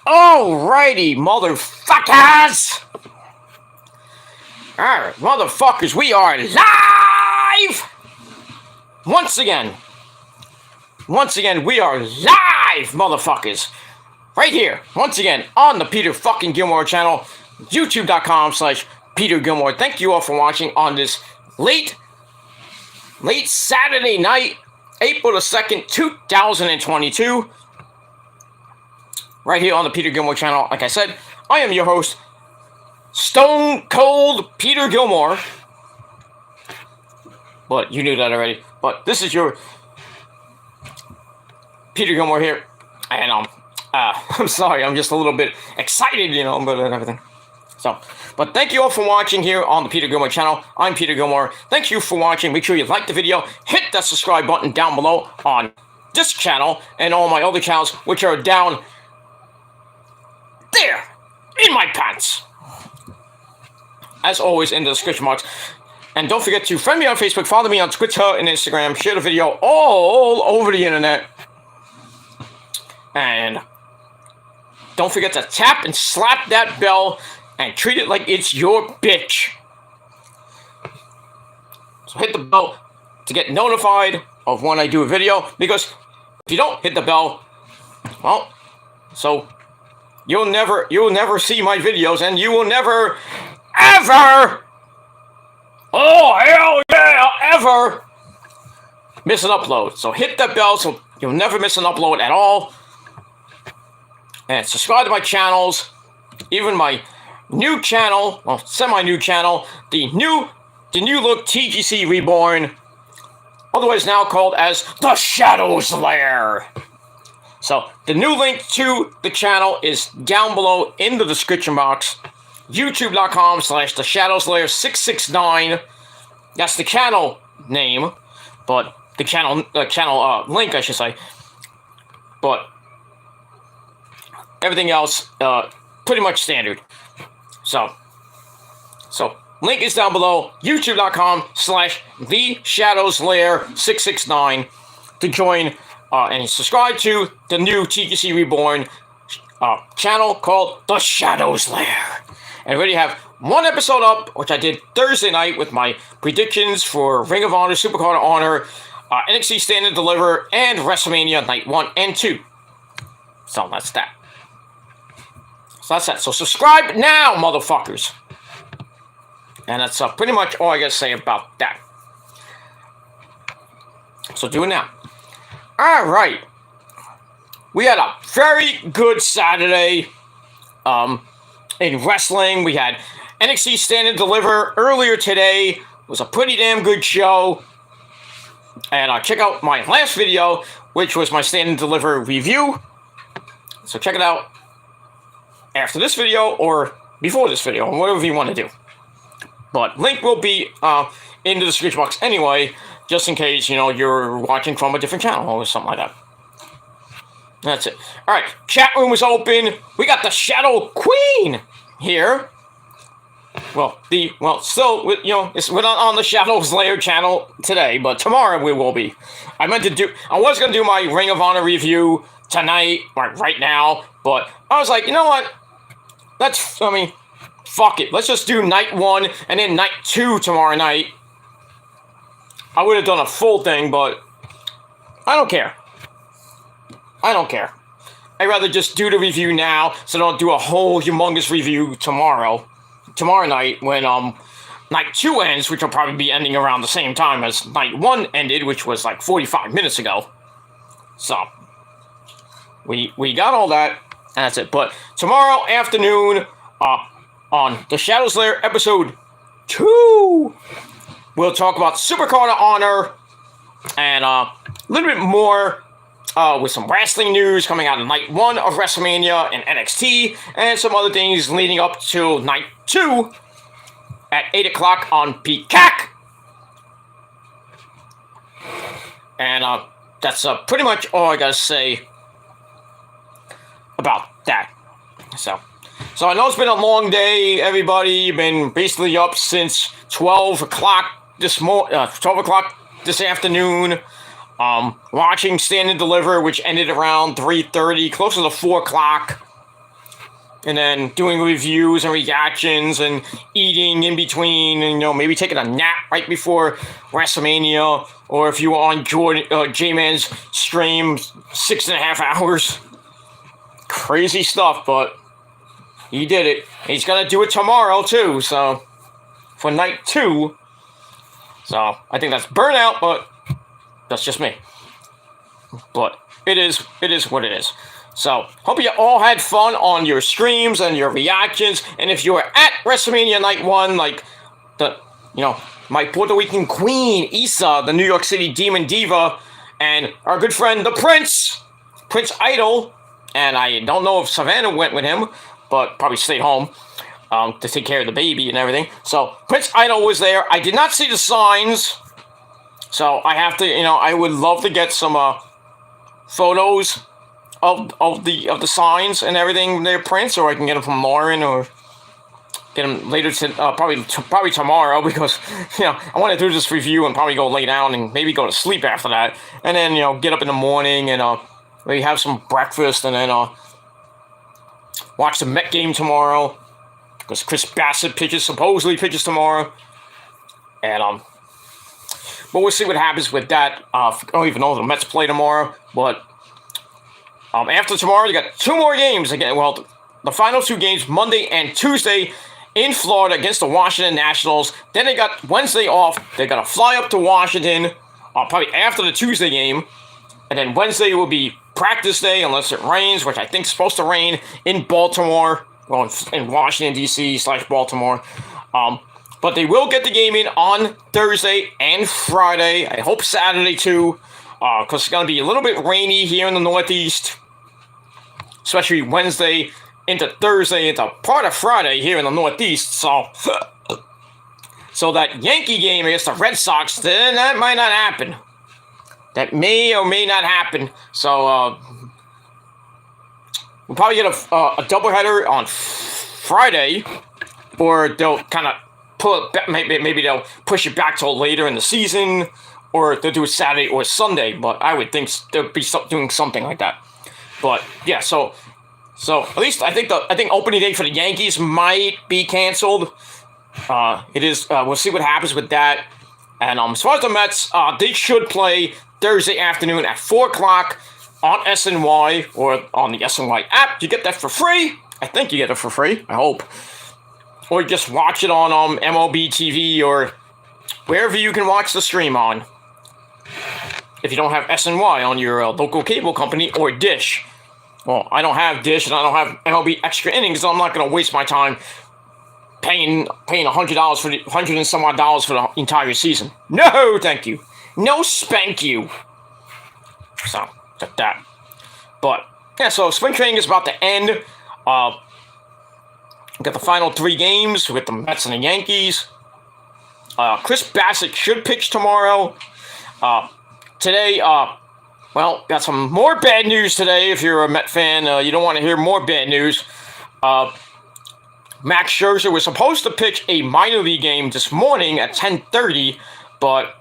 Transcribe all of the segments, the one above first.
Alrighty, motherfuckers! Alright, motherfuckers, we are live! Once again, we are live, motherfuckers! Right here, once again, on the Peter fucking Gilmore channel, youtube.com/Peter Gilmore. Thank you all for watching on this late Saturday night, April the 2nd, 2022. Right here on the Peter Gilmore channel. Like I said, I am your host, Stone Cold Peter Gilmore. But you knew that already. But this is your Peter Gilmore here. And I'm sorry, I'm just a little bit excited, but everything. But thank you all for watching here on the Peter Gilmore channel. I'm Peter Gilmore. Thank you for watching. Make sure you like the video. Hit that subscribe button down below on this channel and all my other channels, which are down there in my pants. As always, in the description box. And don't forget to friend me on Facebook, follow me on Twitter and Instagram, share the video all over the internet. And don't forget to tap and slap that bell and treat it like it's your bitch. So hit the bell to get notified of when I do a video, because if you don't hit the bell, well, so you'll never see my videos, and you will never, ever, oh hell yeah, ever miss an upload. So hit that bell so you'll never miss an upload at all. And subscribe to my channels, even my new channel, well, semi-new channel, the new look TGC Reborn, otherwise now called as The Shadows Lair. So, the new link to the channel is down below in the description box. YouTube.com/The Shadows Lair 669. That's the channel name, but the channel link, I should say. But everything else, pretty much standard. So link is down below. YouTube.com/The Shadows Lair 669 to join. And subscribe to the new TGC Reborn channel called The Shadows Lair. And I already have one episode up, which I did Thursday night with my predictions for Ring of Honor, Supercard of Honor, NXT Stand and Deliver, and WrestleMania Night 1 and 2. So that's that. So subscribe now, motherfuckers. And that's pretty much all I gotta say about that. So do it now. Alright, we had a very good Saturday in wrestling. We had NXT Stand and Deliver earlier today. It was a pretty damn good show. And check out my last video, which was my Stand and Deliver review. So check it out after this video or before this video, whatever you want to do. But link will be in the description box anyway, just in case, you're watching from a different channel or something like that. That's it. Alright, chat room is open. We got the Shadow Queen here. We're not on the Shadows Lair channel today, but tomorrow we will be. I was going to do my Ring of Honor review tonight, or right now, but I was like, you know what? Fuck it. Let's just do night 1 and then night 2 tomorrow night. I would have done a full thing, but I don't care. I'd rather just do the review now, so I don't do a whole humongous review tomorrow night, when night 2 ends, which will probably be ending around the same time as night 1 ended, which was like 45 minutes ago. So, we got all that, and that's it. But tomorrow afternoon, on The Shadows Lair episode 2, we'll talk about Supercard of Honor and a little bit more with some wrestling news coming out of night 1 of WrestleMania and NXT, and some other things leading up to night 2 at 8 o'clock on Peacock. And that's pretty much all I gotta say about that. So I know it's been a long day, everybody. You've been basically up since 12 o'clock this afternoon, watching Stand and Deliver, which ended around 3:30, closer to 4 o'clock. and then doing reviews and reactions and eating in between, and maybe taking a nap right before WrestleMania, or if you were on J-Man's stream, 6.5 hours. Crazy stuff, but he did it. He's gonna do it tomorrow too, so for night 2. So I think that's burnout, but that's just me. But it is what it is. So hope you all had fun on your streams and your reactions. And if you were at WrestleMania Night 1, like my Puerto Rican queen Isa, the New York City Demon Diva, and our good friend the Prince Idol, and I don't know if Savannah went with him, but probably stayed home to take care of the baby and everything. So Prince Idol was there. I did not see the signs, so I have to, I would love to get some photos of the signs and everything there, Prince, or I can get them from Lauren, or get them later probably tomorrow, because I want to do this review and probably go lay down and maybe go to sleep after that, and then get up in the morning and maybe have some breakfast, and then watch the Met game tomorrow, because Chris Bassett supposedly pitches tomorrow, and but we'll see what happens with that. I don't even know if the Mets play tomorrow, but after tomorrow, you got 2 more games again. Well, the final 2 games, Monday and Tuesday, in Florida against the Washington Nationals. Then they got Wednesday off. They're gonna fly up to Washington, probably after the Tuesday game, and then Wednesday will be practice day unless it rains, which I think is supposed to rain in Baltimore, well, in Washington D.C. / Baltimore. But they will get the game in on Thursday and Friday. I hope Saturday too, because it's gonna be a little bit rainy here in the Northeast. Especially Wednesday into Thursday into part of Friday here in the Northeast. So that Yankee game against the Red Sox, then that might not happen. That may or may not happen. So we'll probably get a doubleheader on Friday, or they'll kind of pull it back. Maybe they'll push it back till later in the season, or they'll do it Saturday or Sunday. But I would think they'll be doing something like that. But yeah, so at least I think opening day for the Yankees might be canceled. It is. We'll see what happens with that. And as far as the Mets, they should play Thursday afternoon at 4:00 on SNY, or on the SNY app. You get that for free. I think you get it for free. I hope. Or just watch it on MLB TV or wherever you can watch the stream on. If you don't have SNY on your local cable company or Dish. Well, I don't have Dish and I don't have MLB Extra Innings, so I'm not going to waste my time paying $100 for $100 and some odd dollars for the entire season. No, thank you. No, spank you. So, like that. But yeah, so spring training is about to end. We got the final 3 games with the Mets and the Yankees. Chris Bassett should pitch tomorrow. Today, well, got some more bad news today. If you're a Met fan, you don't want to hear more bad news. Max Scherzer was supposed to pitch a minor league game this morning at 10:30, but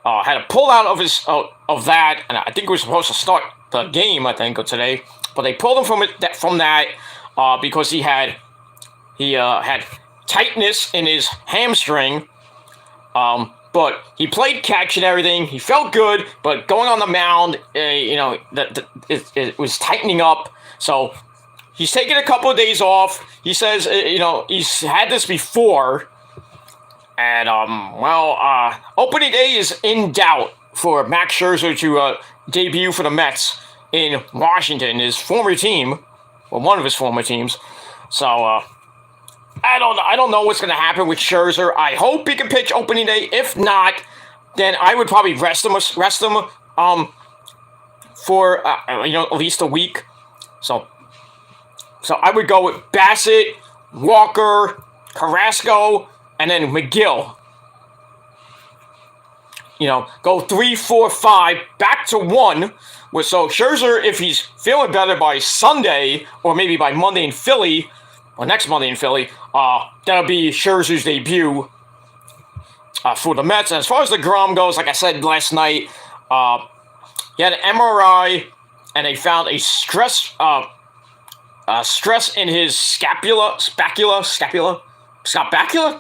had to pull out of that, and I think he was supposed to start the game, I think, today. But they pulled him from that because he had tightness in his hamstring. But he played catch and everything. He felt good, but going on the mound, it was tightening up. So he's taking a couple of days off. He says, he's had this before. And, opening day is in doubt for Max Scherzer to debut for the Mets in Washington, his former team, or one of his former teams. So, I don't know what's going to happen with Scherzer. I hope he can pitch opening day. If not, then I would probably rest him for at least a week. So I would go with Bassett, Walker, Carrasco, and then McGill. Go 3, 4, 5 back to 1. So Scherzer, if he's feeling better by Sunday or maybe by Monday in Philly, or next Monday in Philly, that'll be Scherzer's debut for the Mets. And as far as the DeGrom goes, like I said last night, he had an MRI, and they found a stress stress in his scapula,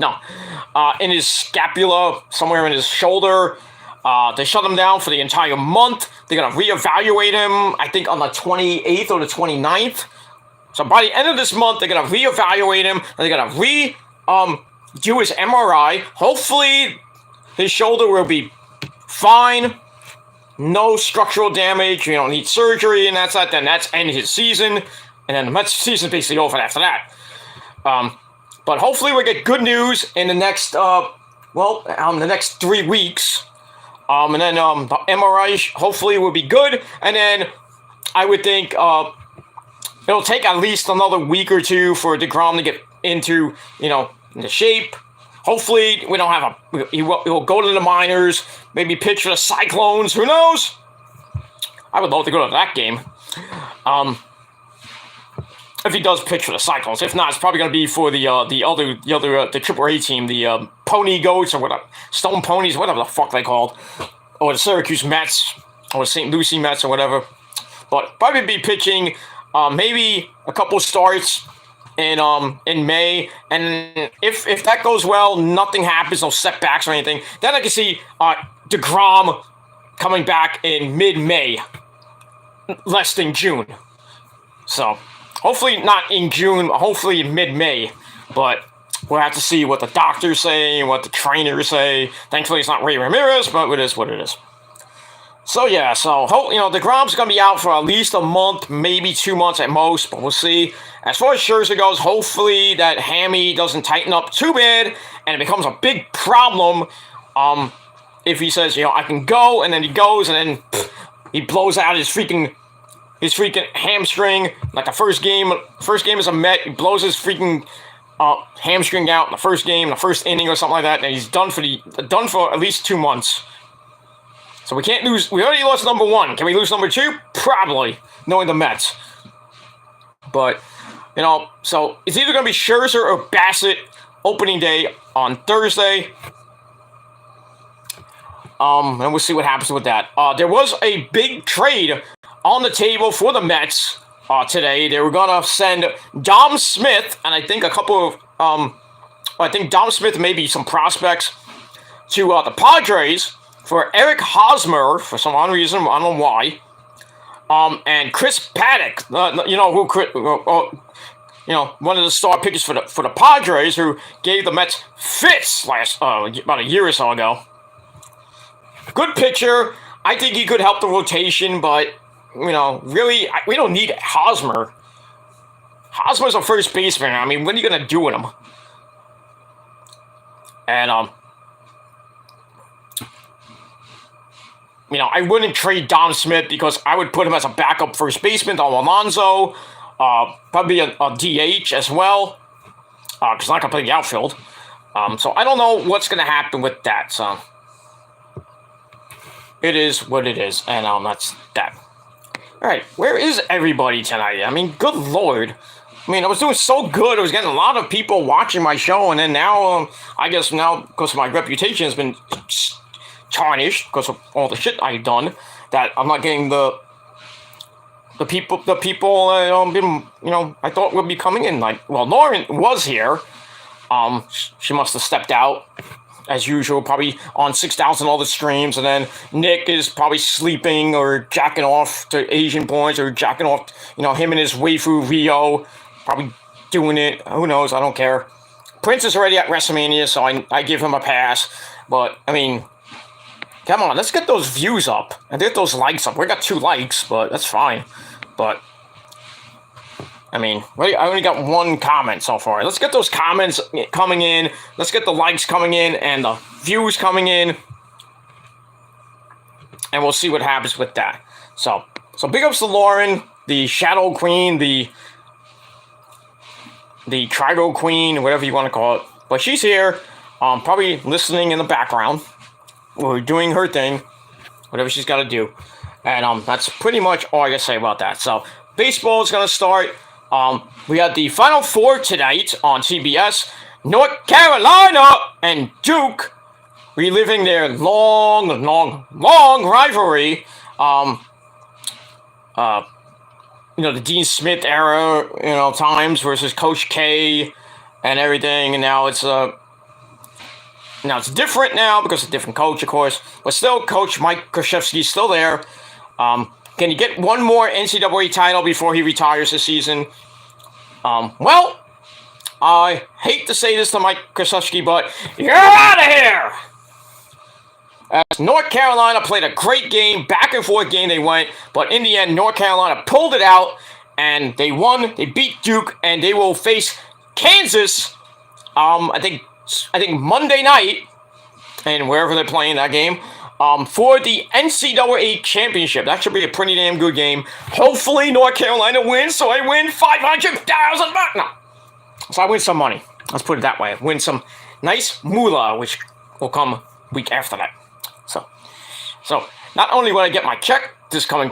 no, in his scapula, somewhere in his shoulder. They shut him down for the entire month. They're going to reevaluate him, I think, on the 28th or the 29th. So by the end of this month, they're going to reevaluate him. And they're going to do his MRI. Hopefully, his shoulder will be fine. No structural damage. You don't need surgery, and that's that. Then that's end his season. And then the Mets season's basically over after that. But hopefully we'll get good news in the next, the next 3 weeks. And then the MRI hopefully will be good. And then I would think it'll take at least another week or two for DeGrom to get into, into shape. Hopefully we don't have he'll go to the minors, maybe pitch for the Cyclones. Who knows? I would love to go to that game. If he does pitch for the Cyclones. If not, it's probably going to be for the AAA team, the Pony Goats or whatever, Stone Ponies, whatever the fuck they called, or the Syracuse Mets, or the St. Lucie Mets or whatever. But probably be pitching maybe a couple starts in May, and if that goes well, nothing happens, no setbacks or anything, then I can see DeGrom coming back in mid-May, less than June. So. Hopefully not in June, hopefully in mid-May, but we'll have to see what the doctors say, what the trainers say. Thankfully, it's not Ray Ramirez, but it is what it is. So, yeah, DeGrom's going to be out for at least a month, maybe 2 months at most, but we'll see. As far as Scherzer goes, hopefully that hammy doesn't tighten up too bad, and it becomes a big problem if he says, I can go, and then he goes, and then he blows out his freaking hamstring, like the first game as a Met, he blows his freaking hamstring out in the first game, the first inning or something like that, and he's done for at least 2 months. So we can't lose. We already lost number 1. Can we lose number 2? Probably, knowing the Mets. But so it's either going to be Scherzer or Bassett opening day on Thursday. And we'll see what happens with that. There was a big trade on the table for the Mets today. They were going to send Dom Smith, and I think a couple of, I think Dom Smith, maybe some prospects, to the Padres for Eric Hosmer, for some odd reason, I don't know why, and Chris Paddock, one of the star pitchers for the Padres, who gave the Mets fits about a year or so ago. Good pitcher. I think he could help the rotation, but really, we don't need Hosmer. Hosmer's a first baseman. I mean, what are you going to do with him? And, I wouldn't trade Dom Smith because I would put him as a backup first baseman on Alonso. Probably a DH as well. Because he's not going to play the outfield. So I don't know what's going to happen with that. So it is what it is. And that's that. Alright, where is everybody tonight? I mean, good lord. I mean, I was doing so good. I was getting a lot of people watching my show, and then now, I guess now, because my reputation has been tarnished, because of all the shit I've done, that I'm not getting the people I thought would be coming in. Like, well, Lauren was here. She must have stepped out. As usual, probably on 6,000 other streams, and then Nick is probably sleeping or jacking off to Asian boys or jacking off, him and his waifu Rio, probably doing it. Who knows? I don't care. Prince is already at WrestleMania, so I give him a pass. But, I mean, come on, let's get those views up and get those likes up. We got 2 likes, but that's fine. But I mean, I only got 1 comment so far. Let's get those comments coming in. Let's get the likes coming in and the views coming in. And we'll see what happens with that. So big ups to Lauren, the Shadow Queen, the Trigo Queen, whatever you want to call it. But she's here, probably listening in the background, or doing her thing, whatever she's got to do. And that's pretty much all I got to say about that. So baseball is going to start. We had the Final Four tonight on CBS. North Carolina and Duke reliving their long rivalry. the Dean Smith era, times versus Coach K and everything, and now it's different now because it's a different coach, of course, but still, Coach Mike Krzyzewski's still there. Can he get one more NCAA title before he retires this season? Well, I hate to say this to Mike Krzyzewski, but you're out of here! As North Carolina played a great game, back and forth game they went, but in the end, North Carolina pulled it out, and they won. They beat Duke, and they will face Kansas. I think Monday night, and wherever they're playing that game, for the NCAA championship. That should be a pretty damn good game. Hopefully, North Carolina wins, so I win $500,000. No, so I win some money. Let's put it that way. I win some nice moolah, which will come week after that. So not only will I get my check this coming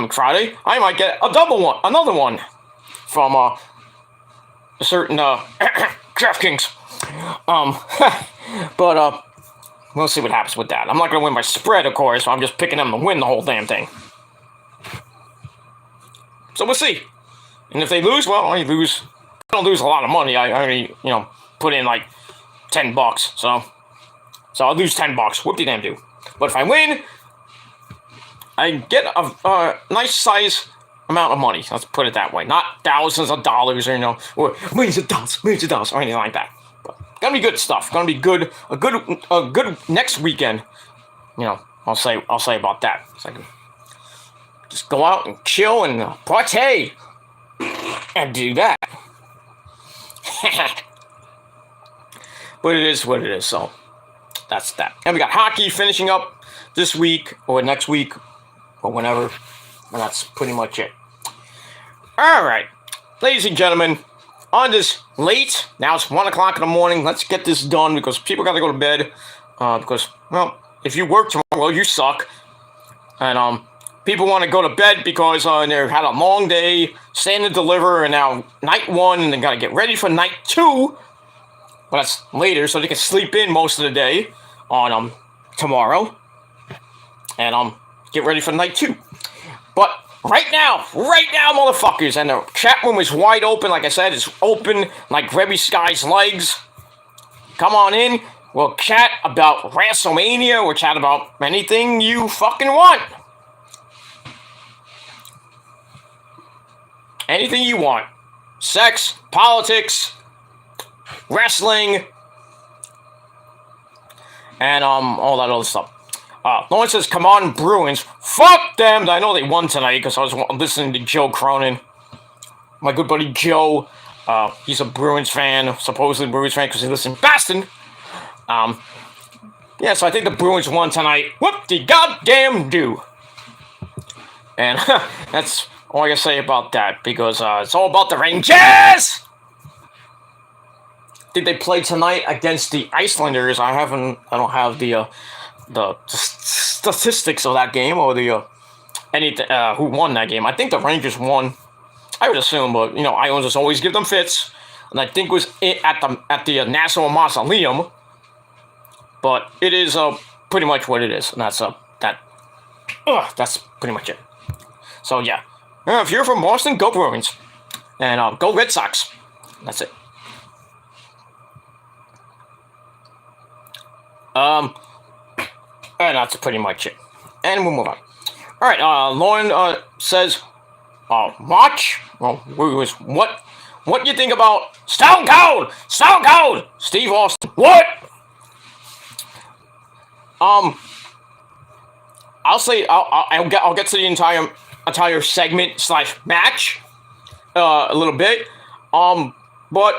Friday, I might get another one from a certain DraftKings. But we'll see what happens with that. I'm not gonna win by spread, of course. So I'm just picking them to win the whole damn thing. So we'll see. And if they lose, well, I don't lose a lot of money. I only put in like $10. So I'll lose $10. Whoop-de-damn-do. But if I win, I get a nice size amount of money. Let's put it that way. Not thousands of dollars or millions of dollars, or anything like that. But gonna be good stuff. Gonna be good. A good next weekend. I'll say about that. So I can just go out and chill and party and do that. But it is what it is. So. That's that. And we got hockey finishing up this week or next week or whenever. And that's pretty much it. All right. Ladies and gentlemen, on this late, now it's 1 o'clock in the morning. Let's get this done because people got to go to bed. Because, well, if you work tomorrow, well, you suck. And people want to go to bed because they've had a long day, stand and deliver, and now night 1, and they got to get ready for night 2. Well, that's later, so they can sleep in most of the day on tomorrow, and get ready for night 2. But right now, motherfuckers, and the chat room is wide open. Like I said, it's open like Rebby Sky's legs. Come on in. We'll chat about WrestleMania. We'll chat about anything you fucking want. Anything you want. Sex, politics, wrestling, and all that other stuff. Lawrence says, come on, Bruins. Fuck them! I know they won tonight because I was listening to Joe Cronin. My good buddy Joe. He's a Bruins fan, supposedly Bruins fan because he lives in Boston. Yeah, so I think the Bruins won tonight. Whoop-de-goddamn do. And that's all I can say about that because it's all about the Rangers! Did they play tonight against the Icelanders? I don't have the statistics of that game or the who won that game. I think the Rangers won. I would assume, but Islanders always give them fits, and I think it was at the National Mausoleum. But it is pretty much what it is, and that's pretty much it. So yeah, if you're from Boston, go Bruins, and go Red Sox. That's it. And that's pretty much it. And we'll move on. Alright, Lauren says, watch. Well, what do you think about Stone Cold? Steve Austin. What? I'll say, I'll get to the entire segment / match, a little bit. But,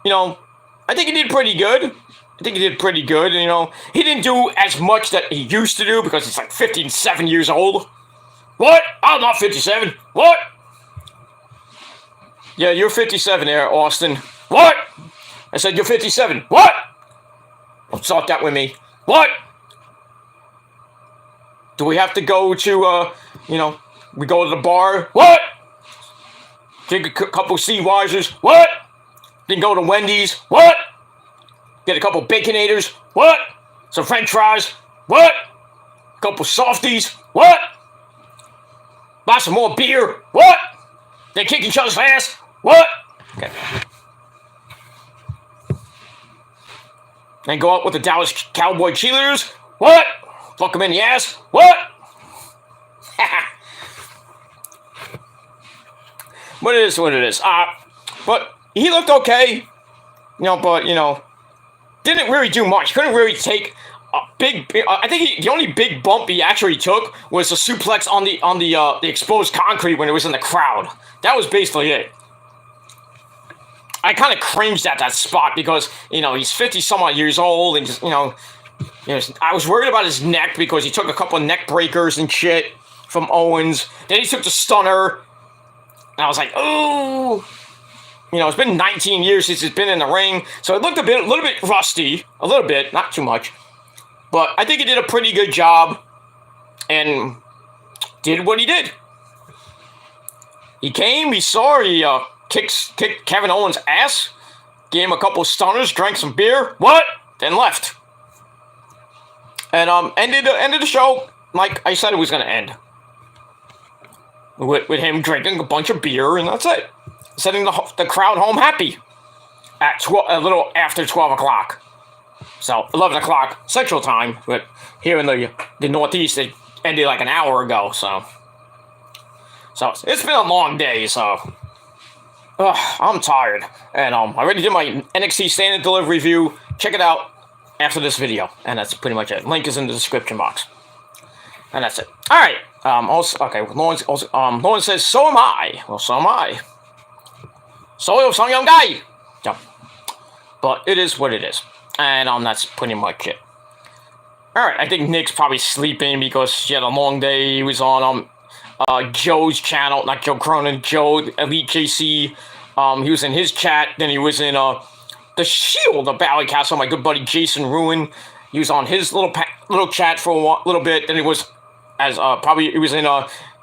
I think he did pretty good. He didn't do as much that he used to do because he's like 57 years old. What? I'm not 57. What? Yeah, you're 57 there, Austin. What? I said you're 57. What? Don't start that with me. What? Do we have to go to, we go to the bar? What? Drink a couple Weiser's? What? Then go to Wendy's? What? Get a couple Baconators? What? Some French fries? What? A couple Softies? What? Buy some more beer. What? They kick each other's ass. What? Okay. And go out with the Dallas Cowboy cheerleaders. What? Fuck them in the ass. What? But it is what it is. But he looked okay. But didn't really do much. Couldn't really take a big. I think the only big bump he actually took was a suplex on the exposed concrete when it was in the crowd. That was basically it. I kind of cringed at that spot because he's 50 some odd years old and just I was worried about his neck because he took a couple of neck breakers and shit from Owens. Then he took the stunner, and I was like, ooh. It's been 19 years since he's been in the ring, so it looked a little bit rusty, a little bit, not too much. But I think he did a pretty good job and did what he did. He came, we saw, he kicked Kevin Owens' ass, gave him a couple of stunners, drank some beer, then left. And ended the show like I said it was going to end. With him drinking a bunch of beer, and that's it. Sending the crowd home happy at a little after 12 o'clock. So 11 o'clock Central Time, but here in the Northeast it ended like an hour ago. So it's been a long day. So I'm tired, and I already did my NXT Stand and Deliver review. Check it out after this video, and that's pretty much it. Link is in the description box, and that's it. All right. Lawrence says, so am I. Well, so am I. So some young guy. Yeah. But it is what it is. And that's pretty much it. Alright, I think Nick's probably sleeping because he had a long day. He was on Joe's channel, not Joe Cronin, Joe Elite JC. He was in his chat. Then he was in the Shield of Valley Castle, my good buddy Jason Ruin. He was on his little chat for a little bit. Then he was he was in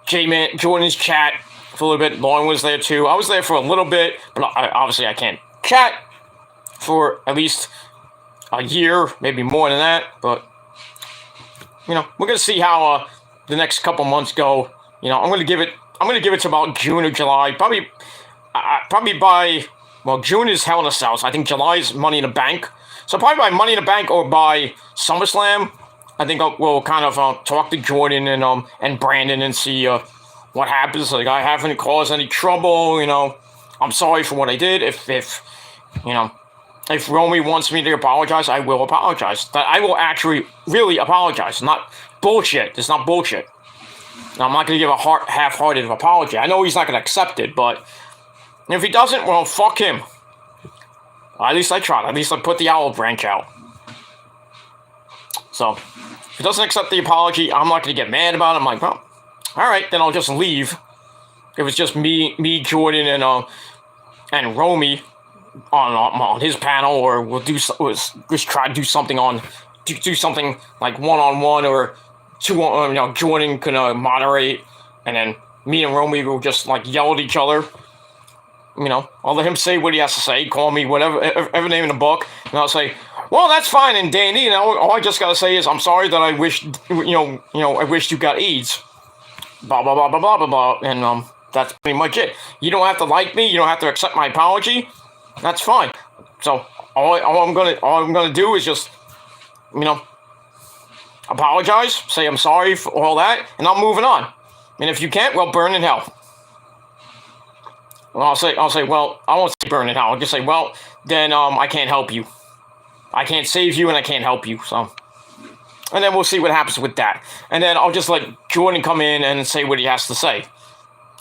J-Man Jordan's chat for a little bit. Lauren was there too. I was there for a little bit, but obviously I can't chat for at least a year, maybe more than that. But we're gonna see how the next couple months go. I'm gonna give it to about June or July. Probably by June is Hell in a Cell. So I think July is Money in the Bank. So probably by Money in the Bank or by SummerSlam, I think we'll kind of talk to Jordan and Brandon and see what happens. Like, I haven't caused any trouble. I'm sorry for what I did. If Romy wants me to apologize, I will apologize. I will actually really apologize. Not bullshit. It's not bullshit. Now, I'm not going to give a half-hearted apology. I know he's not going to accept it, but if he doesn't, well, fuck him. At least I tried. At least I put the olive branch out. So, if he doesn't accept the apology, I'm not going to get mad about it. I'm like, well, all right, then I'll just leave. If it's just me, Jordan, and Romy on his panel, or we'll just try to do something like one-on-one or two. Jordan can moderate, and then me and Romy will just yell at each other. I'll let him say what he has to say. Call me whatever every name in the book, and I'll say, well, that's fine and dandy. All I just gotta say is, I'm sorry that I wished I wished you got AIDS. Blah blah blah blah blah blah blah, and that's pretty much it. You don't have to like me. You don't have to accept my apology. That's fine. So all I'm gonna do is just apologize, say I'm sorry for all that, and I'm moving on. And if you can't, well, burn in hell. Well, I'll say, well, I won't say burn in hell. I'll just say, well, then I can't help you. I can't save you, and I can't help you. So, and then we'll see what happens with that. And then I'll just let Jordan come in and say what he has to say.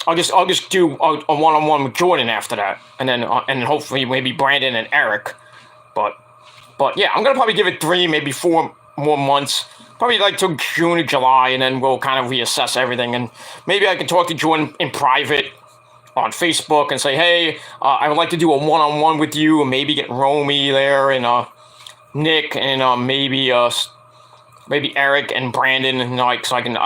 I'll just do a one-on-one with Jordan after that, and then hopefully maybe Brandon and Eric. But yeah, I'm gonna probably give it 3, maybe 4 more months. Probably till June or July, and then we'll kind of reassess everything. And maybe I can talk to Jordan in private on Facebook and say, hey, I would like to do a one-on-one with you, and maybe get Romy there, and Nick, and maybe Eric and Brandon, and so I can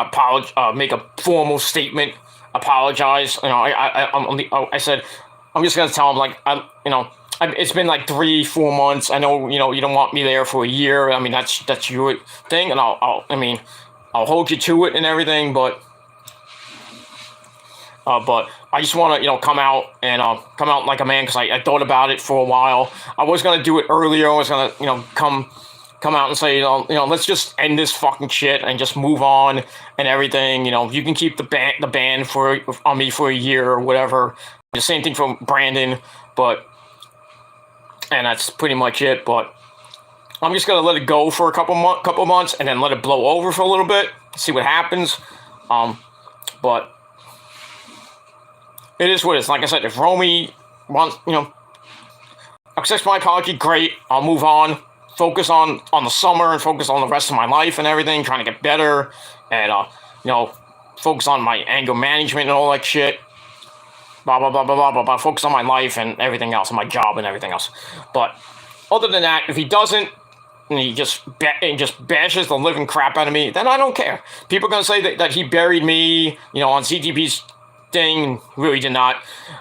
make a formal statement, apologize. I said I'm just gonna tell him it's been 3-4 months. I know you don't want me there for a year. I mean that's your thing, and I'll hold you to it and everything, but But I just want to, come out and come out like a man because I thought about it for a while. I was gonna do it earlier. I was gonna, come out and say, let's just end this fucking shit and just move on and everything. You can keep the ban on me for a year or whatever. The same thing for Brandon, and that's pretty much it. But I'm just gonna let it go for a couple months and then let it blow over for a little bit, see what happens. But it is what it is. Like I said, if Romy wants, accepts my apology, great. I'll move on. Focus on the summer and focus on the rest of my life and everything, trying to get better and, focus on my anger management and all that shit. Blah, blah, blah, blah, blah, blah, blah. Focus on my life and everything else, and my job and everything else. But other than that, if he doesn't, and he just bashes the living crap out of me, then I don't care. People are going to say that he buried me, on CTP's thing. Really did not.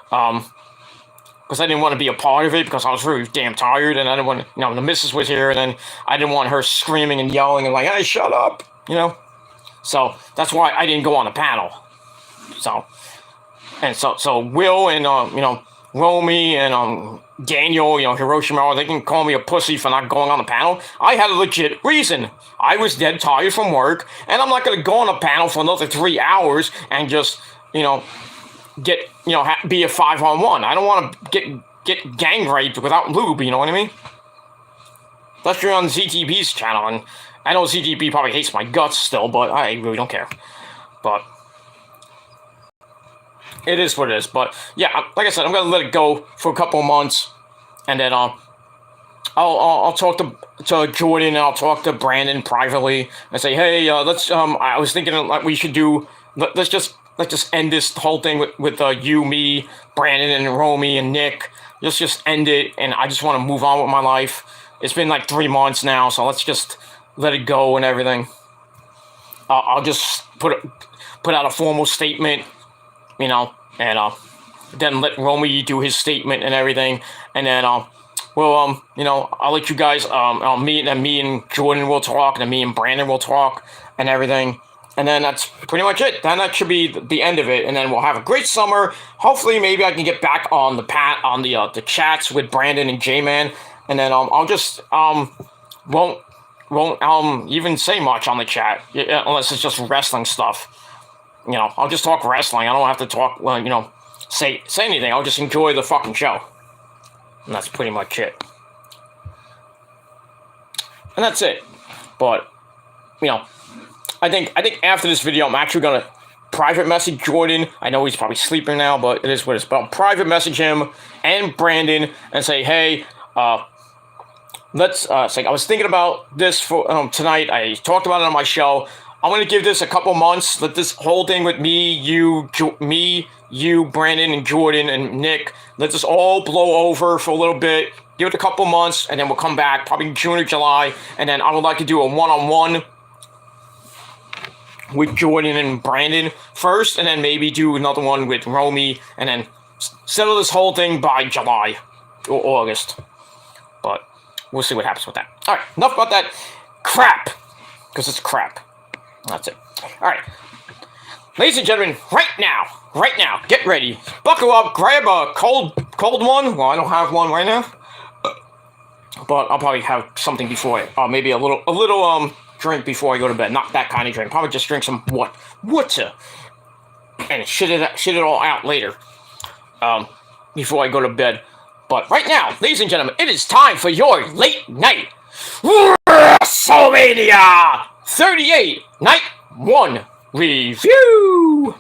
Because I didn't want to be a part of it because I was really damn tired and I didn't want to, the missus was here and then I didn't want her screaming and yelling and like, hey, shut up, So that's why I didn't go on the panel. So Will and, Romy and, Daniel, Hiroshima, they can call me a pussy for not going on the panel. I had a legit reason. I was dead tired from work and I'm not going to go on a panel for another 3 hours and just, get, be a 5-on-1. I don't want to get gang raped without lube, you know what I mean? That's on ZTB's channel, and I know ZTB probably hates my guts still, but I really don't care. But it is what it is. But yeah, like I said, I'm gonna let it go for a couple of months, and then I'll talk to Jordan and I'll talk to Brandon privately and say, hey, let's I was thinking like we should do let's just end this whole thing with you, me, Brandon, and Romy, and Nick. Let's just end it, and I just want to move on with my life. It's been like 3 months now, so let's just let it go and everything. I'll just put out a formal statement, and then let Romy do his statement and everything, and then I'll let you guys me and Jordan will talk, and then me and Brandon will talk and everything. And then that's pretty much it. Then that should be the end of it. And then we'll have a great summer. Hopefully, maybe I can get back on the chats with Brandon and J-Man. And then I'll just won't even say much on the chat unless it's just wrestling stuff. I'll just talk wrestling. I don't have to talk. Say anything. I'll just enjoy the fucking show. And that's pretty much it. And that's it. But I think after this video, I'm actually gonna private message Jordan. I know he's probably sleeping now, but it is what it is. But I'll private message him and Brandon and say, hey, let's say I was thinking about this for tonight. I talked about it on my show. I'm gonna give this a couple months. Let this whole thing with me, you, Brandon, and Jordan and Nick. Let this all blow over for a little bit. Give it a couple months, and then we'll come back probably June or July. And then I would like to do a one-on-one with Jordan and Brandon first, and then maybe do another one with Romy, and then settle this whole thing by July or August. But we'll see what happens with that. All right, enough about that crap, because it's crap. That's it. All right, ladies and gentlemen, right now, get ready, buckle up, grab a cold one. Well, I don't have one right now, but I'll probably have something before it. Maybe a little drink before I go to bed. Not that kind of drink. Probably just drink some water and shit it all out later. Before I go to bed. But right now, ladies and gentlemen, it is time for your late night WrestleMania 38 Night 1 review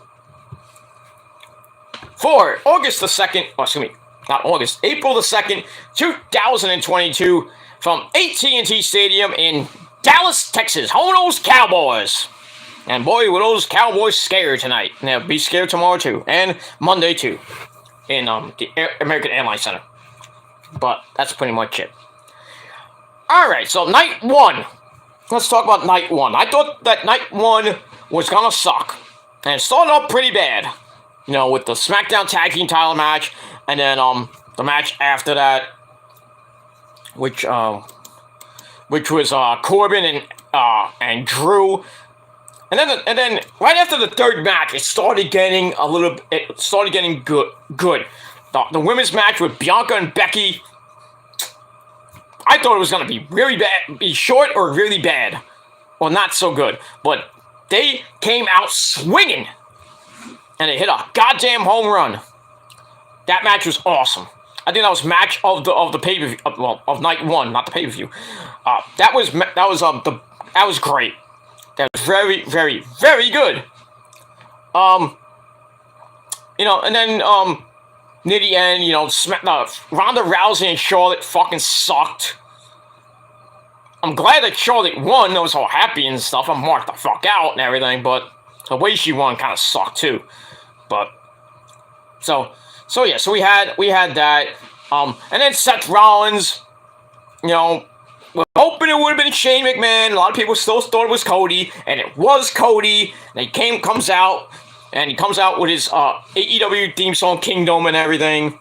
for August the 2nd. Oh, excuse me, not August. April the 2nd, 2022, from AT&T Stadium in Dallas, Texas, home of those Cowboys. And boy, were those Cowboys scared tonight. And they'll be scared tomorrow too. And Monday too. In the American Airlines Center. But that's pretty much it. Alright, so night 1. Let's talk about night 1. I thought that night 1 was gonna suck. And it started off pretty bad. With the SmackDown Tag Team title match. And then the match after that, which was Corbin and Drew And then right after the third match, it started getting good. The women's match with Bianca and Becky, I thought it was gonna be really bad, be short or really bad, or not so good. But they came out swinging, and they hit a goddamn home run. That match was awesome. I think that was match of the pay per view. Well, of night one, not the pay per view. That was great. That was very, very, very good. And then near the end, Ronda Rousey and Charlotte fucking sucked. I'm glad that Charlotte won. I was all happy and stuff. I marked the fuck out and everything, but the way she won kind of sucked too. But so we had that. And then Seth Rollins, we're hoping it would have been Shane McMahon. A lot of people still thought it was Cody, and it was Cody. And he comes out with his AEW theme song, Kingdom, and everything.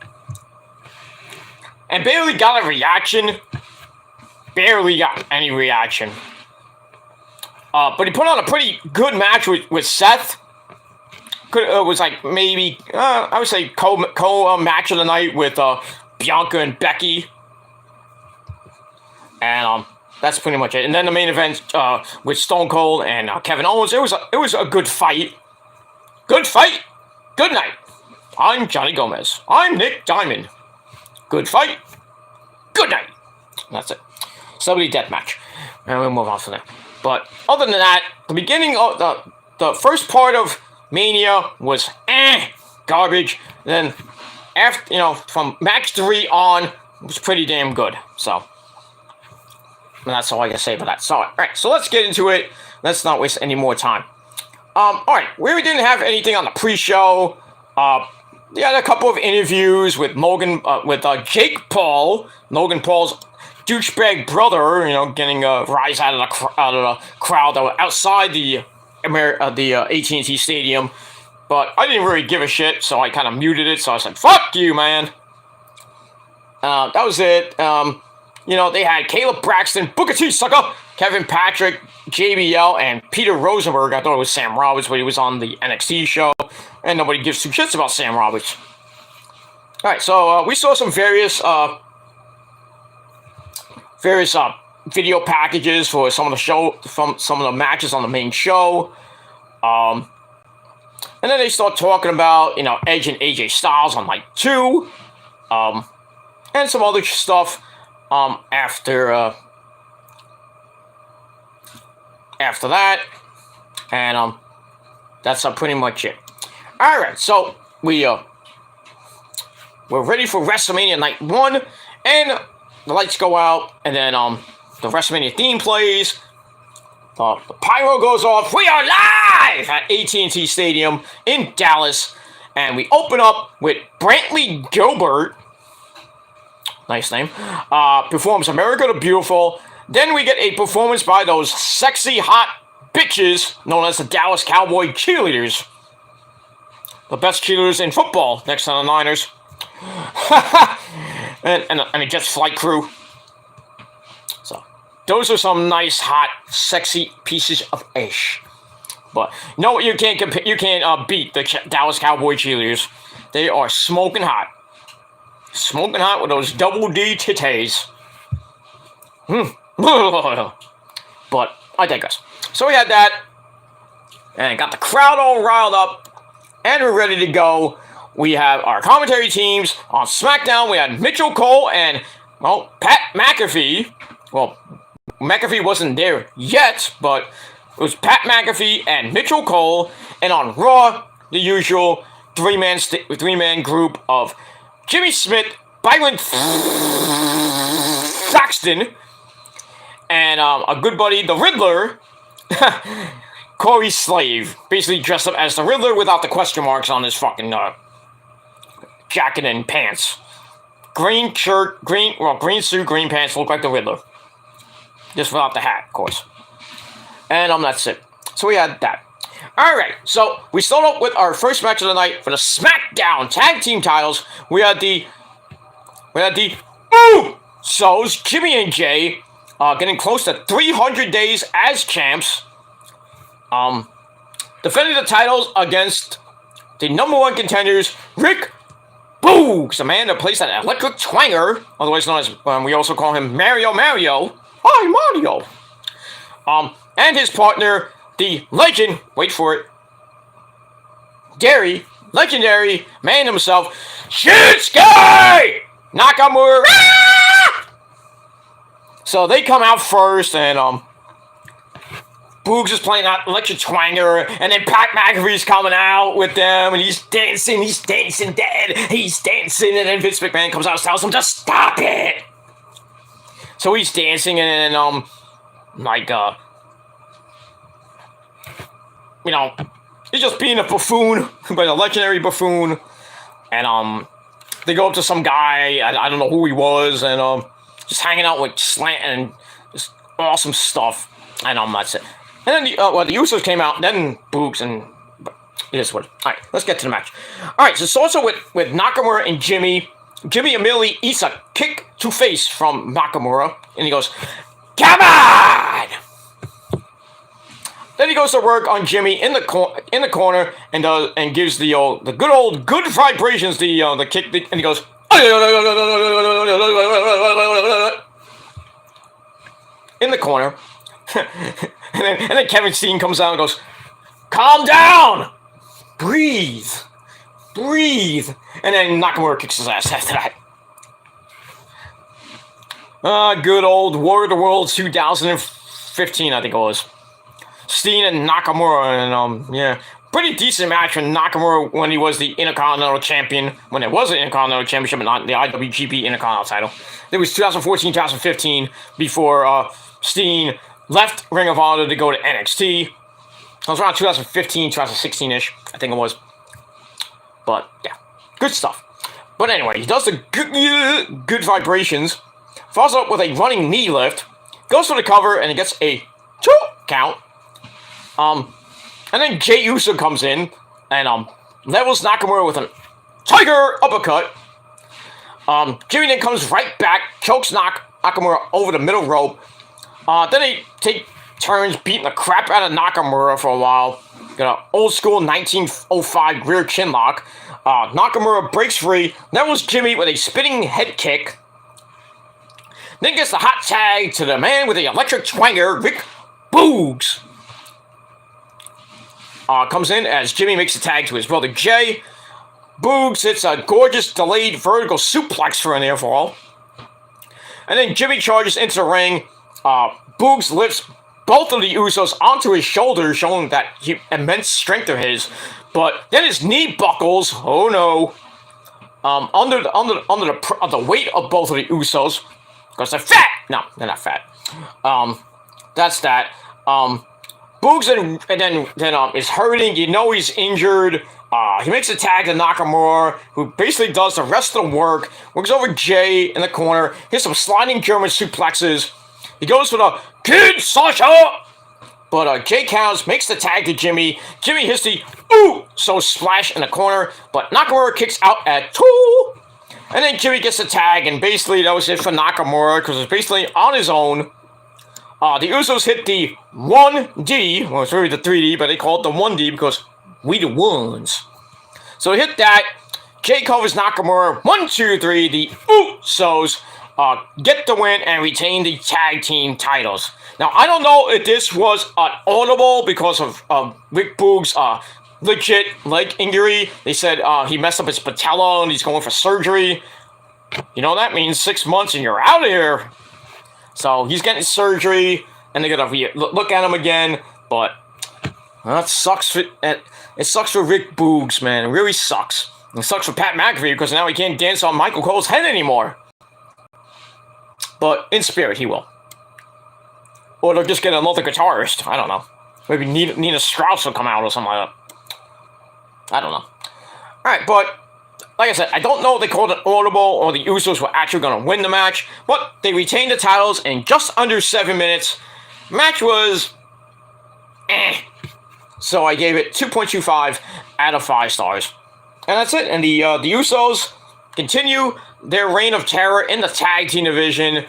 And barely got a reaction. Barely got any reaction. But he put on a pretty good match with Seth. It was like maybe, I would say, co-match of the night with Bianca and Becky. And that's pretty much it. And then the main event with Stone Cold and Kevin Owens. It was a good fight. Good fight. Good night. I'm Johnny Gomez. I'm Nick Diamond. Good fight. Good night. That's it. Celebrity Deathmatch. And we'll move on from there. But other than that, the beginning of the first part of Mania was garbage. Then after from match 3 on, it was pretty damn good. So. And that's all I can say about that. So, alright, so let's get into it. Let's not waste any more time. Alright, we didn't have anything on the pre-show. We had a couple of interviews with Jake Paul, Logan Paul's douchebag brother, getting a rise out of the crowd that were outside the AT&T Stadium. But I didn't really give a shit, so I kind of muted it. So I said, fuck you, man. That was it. They had Caleb Braxton, Booker T, sucker, Kevin Patrick, JBL, and Peter Rosenberg. I thought it was Sam Roberts, but he was on the NXT show, and nobody gives two shits about Sam Roberts. Alright, so we saw some various video packages for some of the matches on the main show. And then they start talking about, Edge and AJ Styles on night 2. And some other stuff. After that, and that's pretty much it. All right, so we're ready for WrestleMania Night 1, and the lights go out, and then the WrestleMania theme plays. The pyro goes off. We are live at AT&T Stadium in Dallas, and we open up with Brantley Gilbert. Nice name. Performs America the Beautiful. Then we get a performance by those sexy, hot bitches known as the Dallas Cowboy cheerleaders. The best cheerleaders in football, next to the Niners. and a Jets flight crew. So, those are some nice, hot, sexy pieces of ish. But, no, you can't beat the Dallas Cowboy cheerleaders. They are smoking hot. Smoking hot with those double D titties. But I digress. So we had that. And got the crowd all riled up. And we're ready to go. We have our commentary teams. On SmackDown, we had Mitchell Cole and, Pat McAfee. Well, McAfee wasn't there yet, but it was Pat McAfee and Mitchell Cole. And on Raw, the usual three-man group of Jimmy Smith, Byron Saxton, and a good buddy, the Riddler, Corey Slave, basically dressed up as the Riddler without the question marks on his fucking jacket and pants. Green shirt, green suit, green pants, look like the Riddler. Just without the hat, of course. And that's it. So we had that. Alright, so we start off with our first match of the night for the SmackDown Tag Team titles. We had the Usos, Jimmy and Jay, getting close to 300 days as champs. defending the titles against the #1 contenders, Rick Boogs, the man that plays that electric twanger, otherwise known as, we also call him Mario. Hi, Mario. And his partner, the legend, wait for it, legendary man himself, Shinsuke Nakamura. So they come out first, and Boogs is playing that electric twanger, and then Pat McAfee's coming out with them, and he's dancing, dead, he's dancing, and then Vince McMahon comes out and tells him to stop it. So he's dancing, and he's just being a buffoon, but a legendary buffoon, and they go up to some guy, I don't know who he was, and just hanging out with Slant and just awesome stuff, and that's it. And then the Usos came out, and then Boogs, and it is what. All right, let's get to the match. All right, so it's also with Nakamura and Jimmy. Jimmy immediately eats a kick to face from Nakamura, and he goes, "Come on!" Then he goes to work on Jimmy in the corner and gives the good vibrations, the kick, and he goes, in the corner. and then Kevin Steen comes out and goes, "Calm down! Breathe! And then Nakamura kicks his ass after that. Good old War of the Worlds 2015, I think it was. Steen and Nakamura, and pretty decent match for Nakamura when he was the Intercontinental Champion, when it was an Intercontinental Championship and not the IWGP Intercontinental title. It was 2014, 2015, before Steen left Ring of Honor to go to NXT. It was around 2015, 2016-ish, I think it was. But, yeah, good stuff. But anyway, he does the good vibrations, follows up with a running knee lift, goes for the cover, and he gets a 2 count. And then Jey Uso comes in and levels Nakamura with a tiger uppercut. Jimmy then comes right back, chokes Nakamura over the middle rope. Then they take turns beating the crap out of Nakamura for a while. Got an old school 1905 rear chin lock. Nakamura breaks free, levels Jimmy with a spinning head kick. Then gets the hot tag to the man with the electric twanger, Rick Boogs. Comes in as Jimmy makes the tag to his brother Jay. Boogs hits a gorgeous delayed vertical suplex for an air fall. And then Jimmy charges into the ring. Boogs lifts both of the Usos onto his shoulders, showing that immense strength of his. But then his knee buckles. Oh no! Under the weight of both of the Usos, because they're fat. No, they're not fat. That's that. Boogs and then is hurting. You know he's injured. He makes a tag to Nakamura, who basically does the rest of the work. Works over Jay in the corner. Hits some sliding German suplexes. He goes for the Kid Sasha! But Jay counts, makes the tag to Jimmy. Jimmy hits the so splash in the corner. But Nakamura kicks out at 2. And then Jimmy gets the tag, and basically that was it for Nakamura, because it's basically on his own. The Usos hit the 1D. Well, it's really the 3D, but they call it the 1D because we the ones. So he hit that. Jay covers Nakamura. 1, 2, 3. The Usos get the win and retain the tag team titles. Now, I don't know if this was an audible because of Rick Boogs' legit leg injury. They said he messed up his patella and he's going for surgery. You know, that means 6 months and you're out of here. So he's getting surgery, and they're gonna look at him again. But that sucks. It sucks for Rick Boogs, man. It really sucks. It sucks for Pat McAfee because now he can't dance on Michael Cole's head anymore. But in spirit, he will. Or they'll just get another guitarist. I don't know. Maybe Nina Strauss will come out or something like that. I don't know. Alright, but like I said, I don't know if they called it audible or the Usos were actually going to win the match, but they retained the titles in just under 7 minutes. Match was So I gave it 2.25 out of 5 stars. And that's it. And the Usos continue their reign of terror in the tag team division.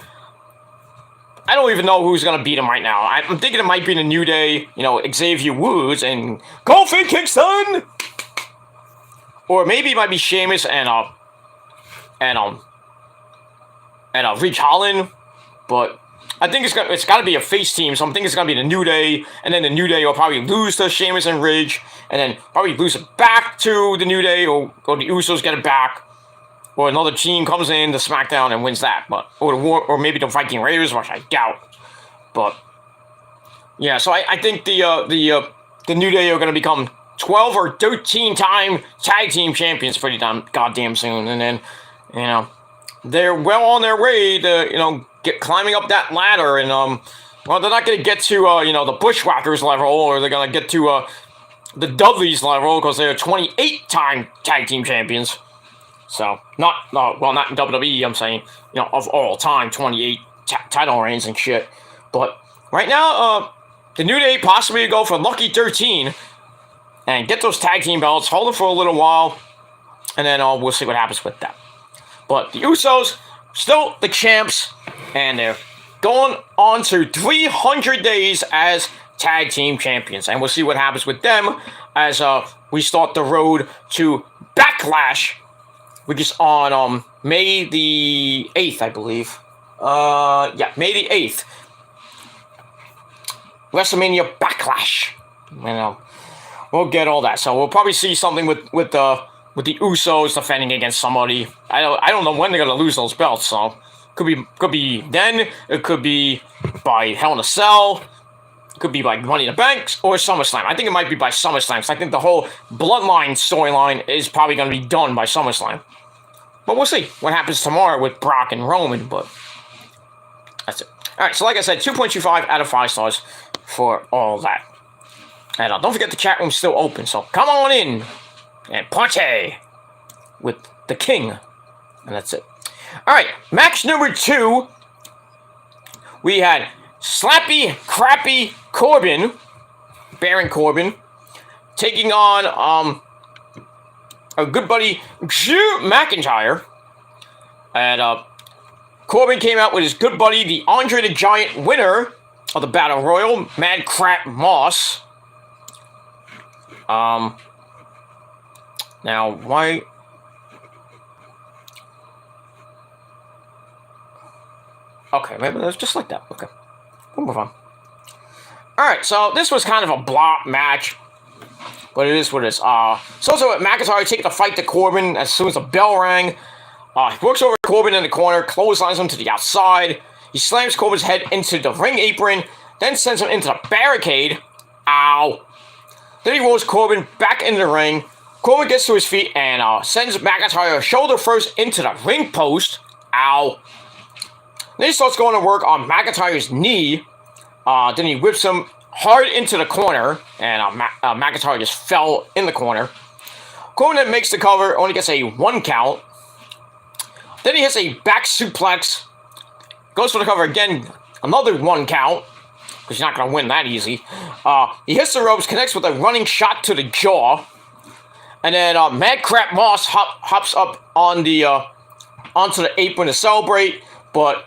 I don't even know who's gonna beat him right now. I'm thinking it might be the New Day, Xavier Woods and Kofi Kingston, or maybe it might be Sheamus and Ridge Holland. But I think it's got to be a face team, so I'm thinking it's gonna be the New Day, and then the New Day will probably lose to Sheamus and Ridge, and then probably lose it back to the New Day, or the Usos get it back. Or another team comes in to SmackDown and wins that, or maybe the Viking Raiders, which I doubt. But yeah, so I think the New Day are going to become 12 or 13-time tag team champions pretty goddamn soon, and then they're well on their way to get climbing up that ladder, and well, they're not going to get to the Bushwhackers level, or they're going to get to the Dudleys level because they're 28-time tag team champions. So, not in WWE, I'm saying, of all time, 28 title reigns and shit. But right now, the New Day possibly go for Lucky 13 and get those tag team belts, hold them for a little while, and then we'll see what happens with that. But the Usos, still the champs, and they're going on to 300 days as tag team champions. And we'll see what happens with them as we start the road to Backlash, which is on May the 8th, I believe. May the 8th. WrestleMania Backlash. We'll get all that. So we'll probably see something with the Usos defending against somebody. I don't know when they're gonna lose those belts. So could be then. It could be by Hell in a Cell. It could be by Money in the Bank or SummerSlam. I think it might be by SummerSlam. Because I think the whole Bloodline storyline is probably gonna be done by SummerSlam. But we'll see what happens tomorrow with Brock and Roman, but that's it. Alright, so like I said, 2.25 out of 5 stars for all that. And don't forget the chat room's still open, so come on in and party with the king. And that's it. Alright, match number 2. We had Slappy Crappy Corbin, Baron Corbin, taking on our good buddy Drew McIntyre. And Corbin came out with his good buddy, the Andre the Giant winner of the Battle Royal, Mad Crap Moss. Now, why... Okay, maybe it's just like that. Okay, we'll move on. Alright, so this was kind of a blah match, but it is what it is. So McIntyre taking the fight to Corbin as soon as the bell rang. He works over Corbin in the corner, clotheslines him to the outside. He slams Corbin's head into the ring apron, then sends him into the barricade. Ow. Then he rolls Corbin back into the ring. Corbin gets to his feet and sends McIntyre shoulder first into the ring post. Ow. Then he starts going to work on McIntyre's knee. Then he whips him hard into the corner, and McIntyre just fell in the corner. Corbin then makes the cover, only gets a 1 count. Then he hits a back suplex, goes for the cover again, another 1 count, because he's not going to win that easy. He hits the ropes, connects with a running shot to the jaw, and then Mad Crap Moss hops up on onto the apron to celebrate, but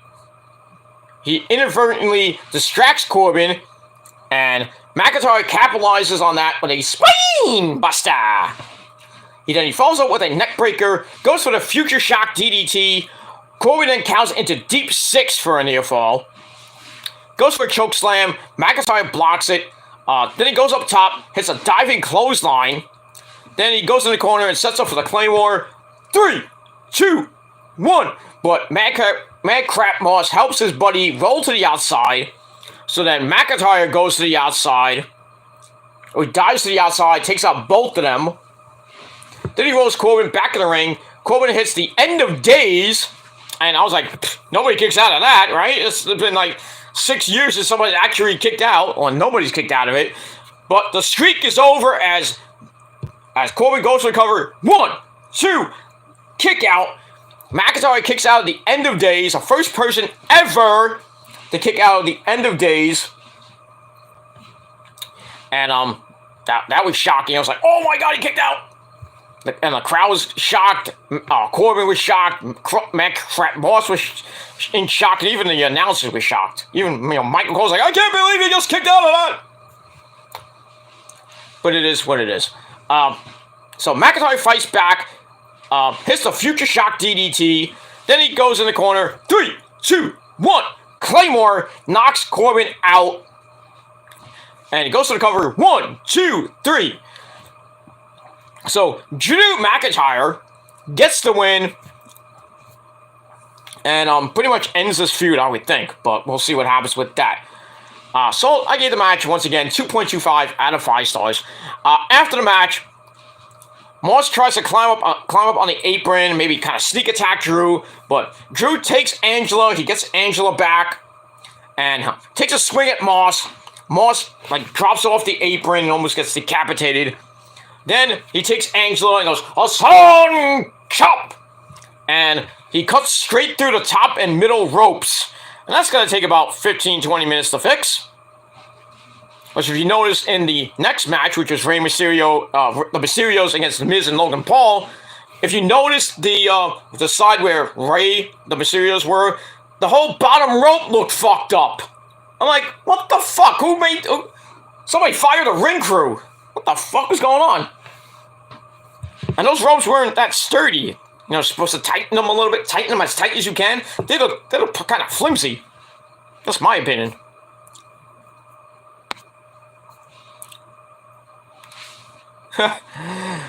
he inadvertently distracts Corbin, and McIntyre capitalizes on that with a spine buster. He follows up with a neckbreaker, goes for the Future Shock DDT. Corbin then counts into deep 6 for a near fall. Goes for a choke slam. McIntyre blocks it. Then he goes up top, hits a diving clothesline. Then he goes in the corner and sets up for the Claymore. 3, 2, 1. But Mad Crap Moss helps his buddy roll to the outside. So then McIntyre goes to the outside. Or he dives to the outside, takes out both of them. Then he rolls Corbin back in the ring. Corbin hits the end of days. And I was like, nobody kicks out of that, right? It's been like 6 years since somebody actually kicked out. Well, nobody's kicked out of it. But the streak is over as Corbin goes for the cover. 1, 2, kick out. McIntyre kicks out at the end of days. The first person ever to kick out at the end of days. And that was shocking. I was like, oh my god, he kicked out. and the crowd was shocked. Corbin was shocked. Moss was in shock, and even the announcers were shocked. Even Michael Cole's like, I can't believe he just kicked out of that. But it is what it is. So McIntyre fights back, hits the Future Shock DDT. Then he goes in the corner. 3, 2, 1. Claymore knocks Corbin out. And he goes to the cover. 1, 2, 3. So Drew McIntyre gets the win. And pretty much ends this feud, I would think. But we'll see what happens with that. So I gave the match, once again, 2.25 out of 5 stars. After the match, Moss tries to climb up on the apron, maybe kind of sneak attack Drew, but Drew takes Angela. He gets Angela back and takes a swing at Moss. Moss drops off the apron and almost gets decapitated. Then he takes Angela and goes, a sun chop, and he cuts straight through the top and middle ropes, and that's going to take about 15-20 minutes to fix. Which, if you notice in the next match, which was Rey Mysterio, the Mysterios against The Miz and Logan Paul, if you notice the side where Rey, the Mysterios were, the whole bottom rope looked fucked up. I'm like, what the fuck? Somebody fired the ring crew. What the fuck was going on? And those ropes weren't that sturdy. Supposed to tighten them a little bit, tighten them as tight as you can. They look kind of flimsy. That's my opinion.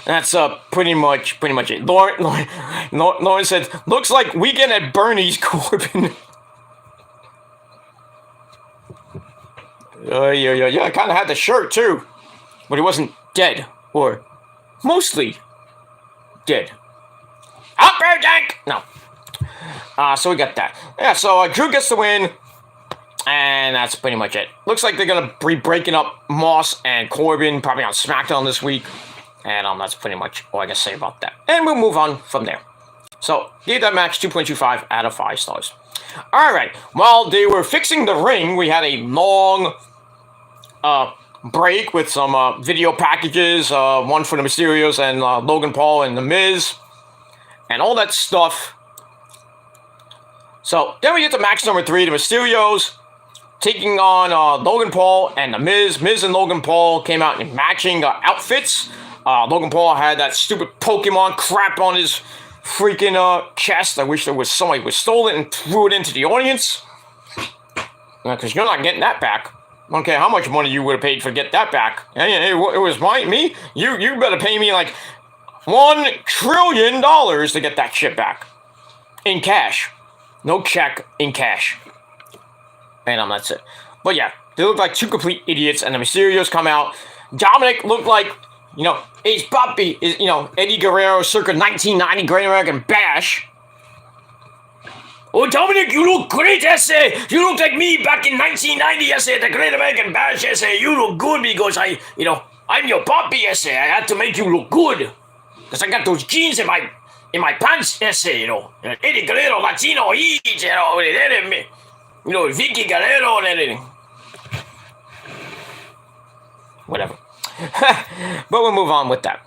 That's pretty much it. Lauren said, looks like Weekend at Bernie's Corbin. Yeah, I kind of had the shirt too, but he wasn't dead, or mostly dead. Out there, Dank! No. So we got that. Yeah, so Drew gets the win. And that's pretty much it. Looks like they're going to be breaking up Moss and Corbin, probably on SmackDown this week. And that's pretty much all I can say about that. And we'll move on from there. So, gave that match 2.25 out of 5 stars. Alright, while they were fixing the ring, we had a long break with some video packages. One for the Mysterios and Logan Paul and The Miz. And all that stuff. So, then we get to match number 3, the Mysterios taking on Logan Paul and The Miz. Miz and Logan Paul came out in matching outfits. Logan Paul had that stupid Pokemon crap on his freaking chest. I wish there was somebody who stole it and threw it into the audience. Because you're not getting that back. I don't care how much money you would have paid to get that back. Hey, it was me. You better pay me like $1 trillion to get that shit back. In cash. No check, in cash. And that's it. But yeah, they look like two complete idiots, and the Mysterios come out. Dominic looked like, Ace Bobby is, Eddie Guerrero circa 1990 Great American Bash. Oh, Dominic, you look great, essay. You look like me back in 1990, essay, at the Great American Bash, essay. You look good because I'm your Bobby, essay. I had to make you look good. Because I got those jeans in my pants, essay, Eddie Guerrero, Latino heat, Vicky Guerrero and everything. Whatever. But we'll move on with that.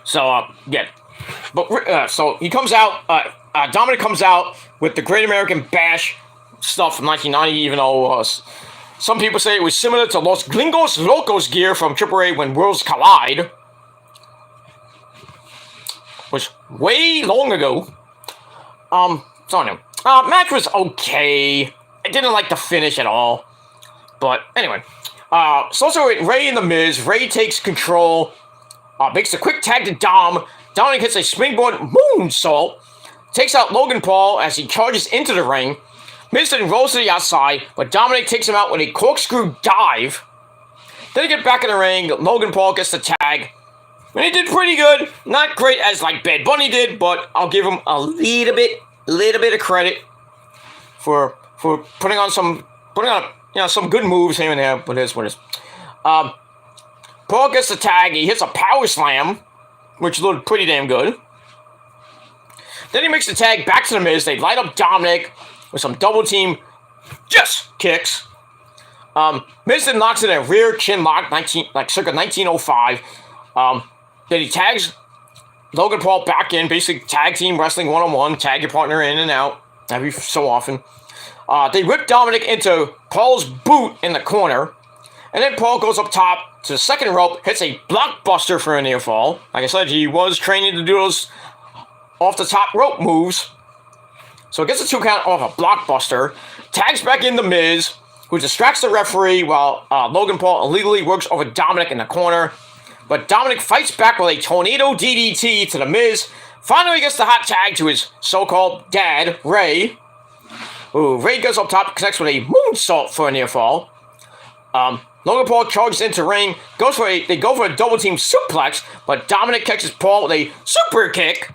So, yeah. But, so he comes out, Dominic comes out with the Great American Bash stuff from 1990, even though some people say it was similar to Los Gringos Locos gear from AAA when Worlds Collide. Was way long ago. So anyway, match was okay. I didn't like the finish at all. But anyway, so also with Rey and The Miz. Rey takes control, makes a quick tag to Dom. Dominic hits a springboard moonsault, takes out Logan Paul as he charges into the ring. Miz then rolls to the outside, but Dominic takes him out with a corkscrew dive. Then they get back in the ring. Logan Paul gets the tag. And he did pretty good. Not great as like Bad Bunny did, but I'll give him a little bit of credit for putting on some good moves here and there. But it is what it is. Paul gets the tag. He hits a power slam, which looked pretty damn good. Then he makes the tag back to The Miz. They light up Dominic with some double team kicks. Miz then knocks in a rear chin lock, circa 1905. Then he tags Logan Paul back in, basically tag team wrestling one-on-one, tag your partner in and out every so often. They whip Dominic into Paul's boot in the corner, and then Paul goes up top to the second rope, hits a blockbuster for a near fall. Like I said, he was training to do those off the top rope moves. So it gets a 2 count off a blockbuster, tags back in the Miz, who distracts the referee while Logan Paul illegally works over Dominic in the corner. But Dominic fights back with a tornado DDT to the Miz. Finally gets the hot tag to his so-called dad, Ray. Ooh, Ray goes up top, connects with a moonsault for a near fall. Logan Paul charges into ring, they go for a double team suplex, but Dominic catches Paul with a super kick.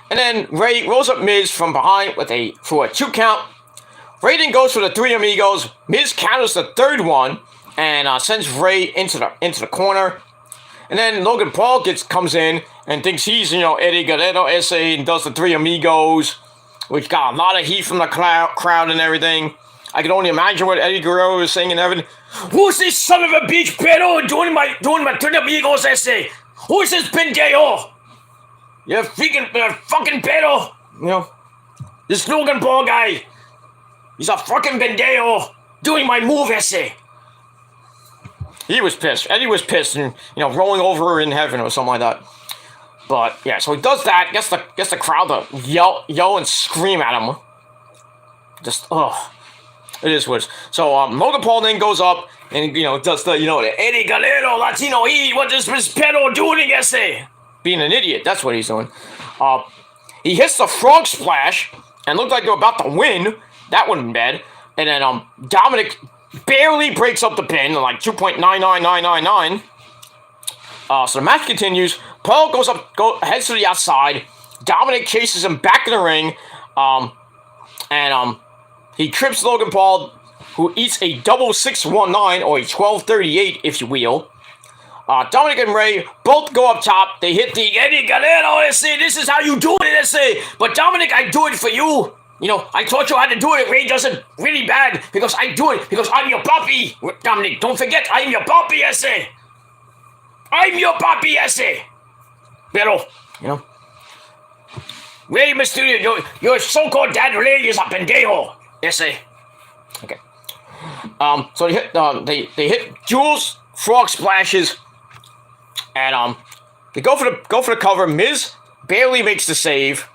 And then Ray rolls up Miz from behind for a 2 count. Ray then goes for the 3 amigos. Miz counters the third one and sends Ray into the corner. And then Logan Paul comes in and thinks he's, Eddie Guerrero essay and does the 3 amigos, which got a lot of heat from the crowd and everything. I can only imagine what Eddie Guerrero was saying and everything. Who's this son of a bitch pedo doing my 3 amigos essay? Who's this pendejo? You fucking pedo. This Logan Paul guy. He's a fucking pendejo doing my move essay. He was pissed. Eddie was pissed and, rolling over in heaven or something like that. But, yeah, so he does that, gets the crowd to yell and scream at him. Just, ugh. It is what it is. So, Logan Paul then goes up and, does the, the Eddie Guerrero, Latino, what is this pedo doing essay? Being an idiot, that's what he's doing. He hits the frog splash and looked like they were about to win. That wasn't bad. And then, Dominic barely breaks up the pin, like 2.99999. So the match continues. Paul heads to the outside. Dominic chases him back in the ring. And he trips Logan Paul, who eats a double 619 or a 1238, if you will. Dominic and Ray both go up top. They hit the Eddie Guerrero essay. This is how you do it essay. But Dominic, I do it for you. I taught you how to do it. Ray does it really bad because I do it because I'm your puppy. Dominic, don't forget, I'm your puppy essay. I'm your puppy essay. Pero, Ray Mysterio, your so-called dad Ray is a pendejo essay. Okay. So they hit Jules frog splashes, and they go for the cover. Miz barely makes the save.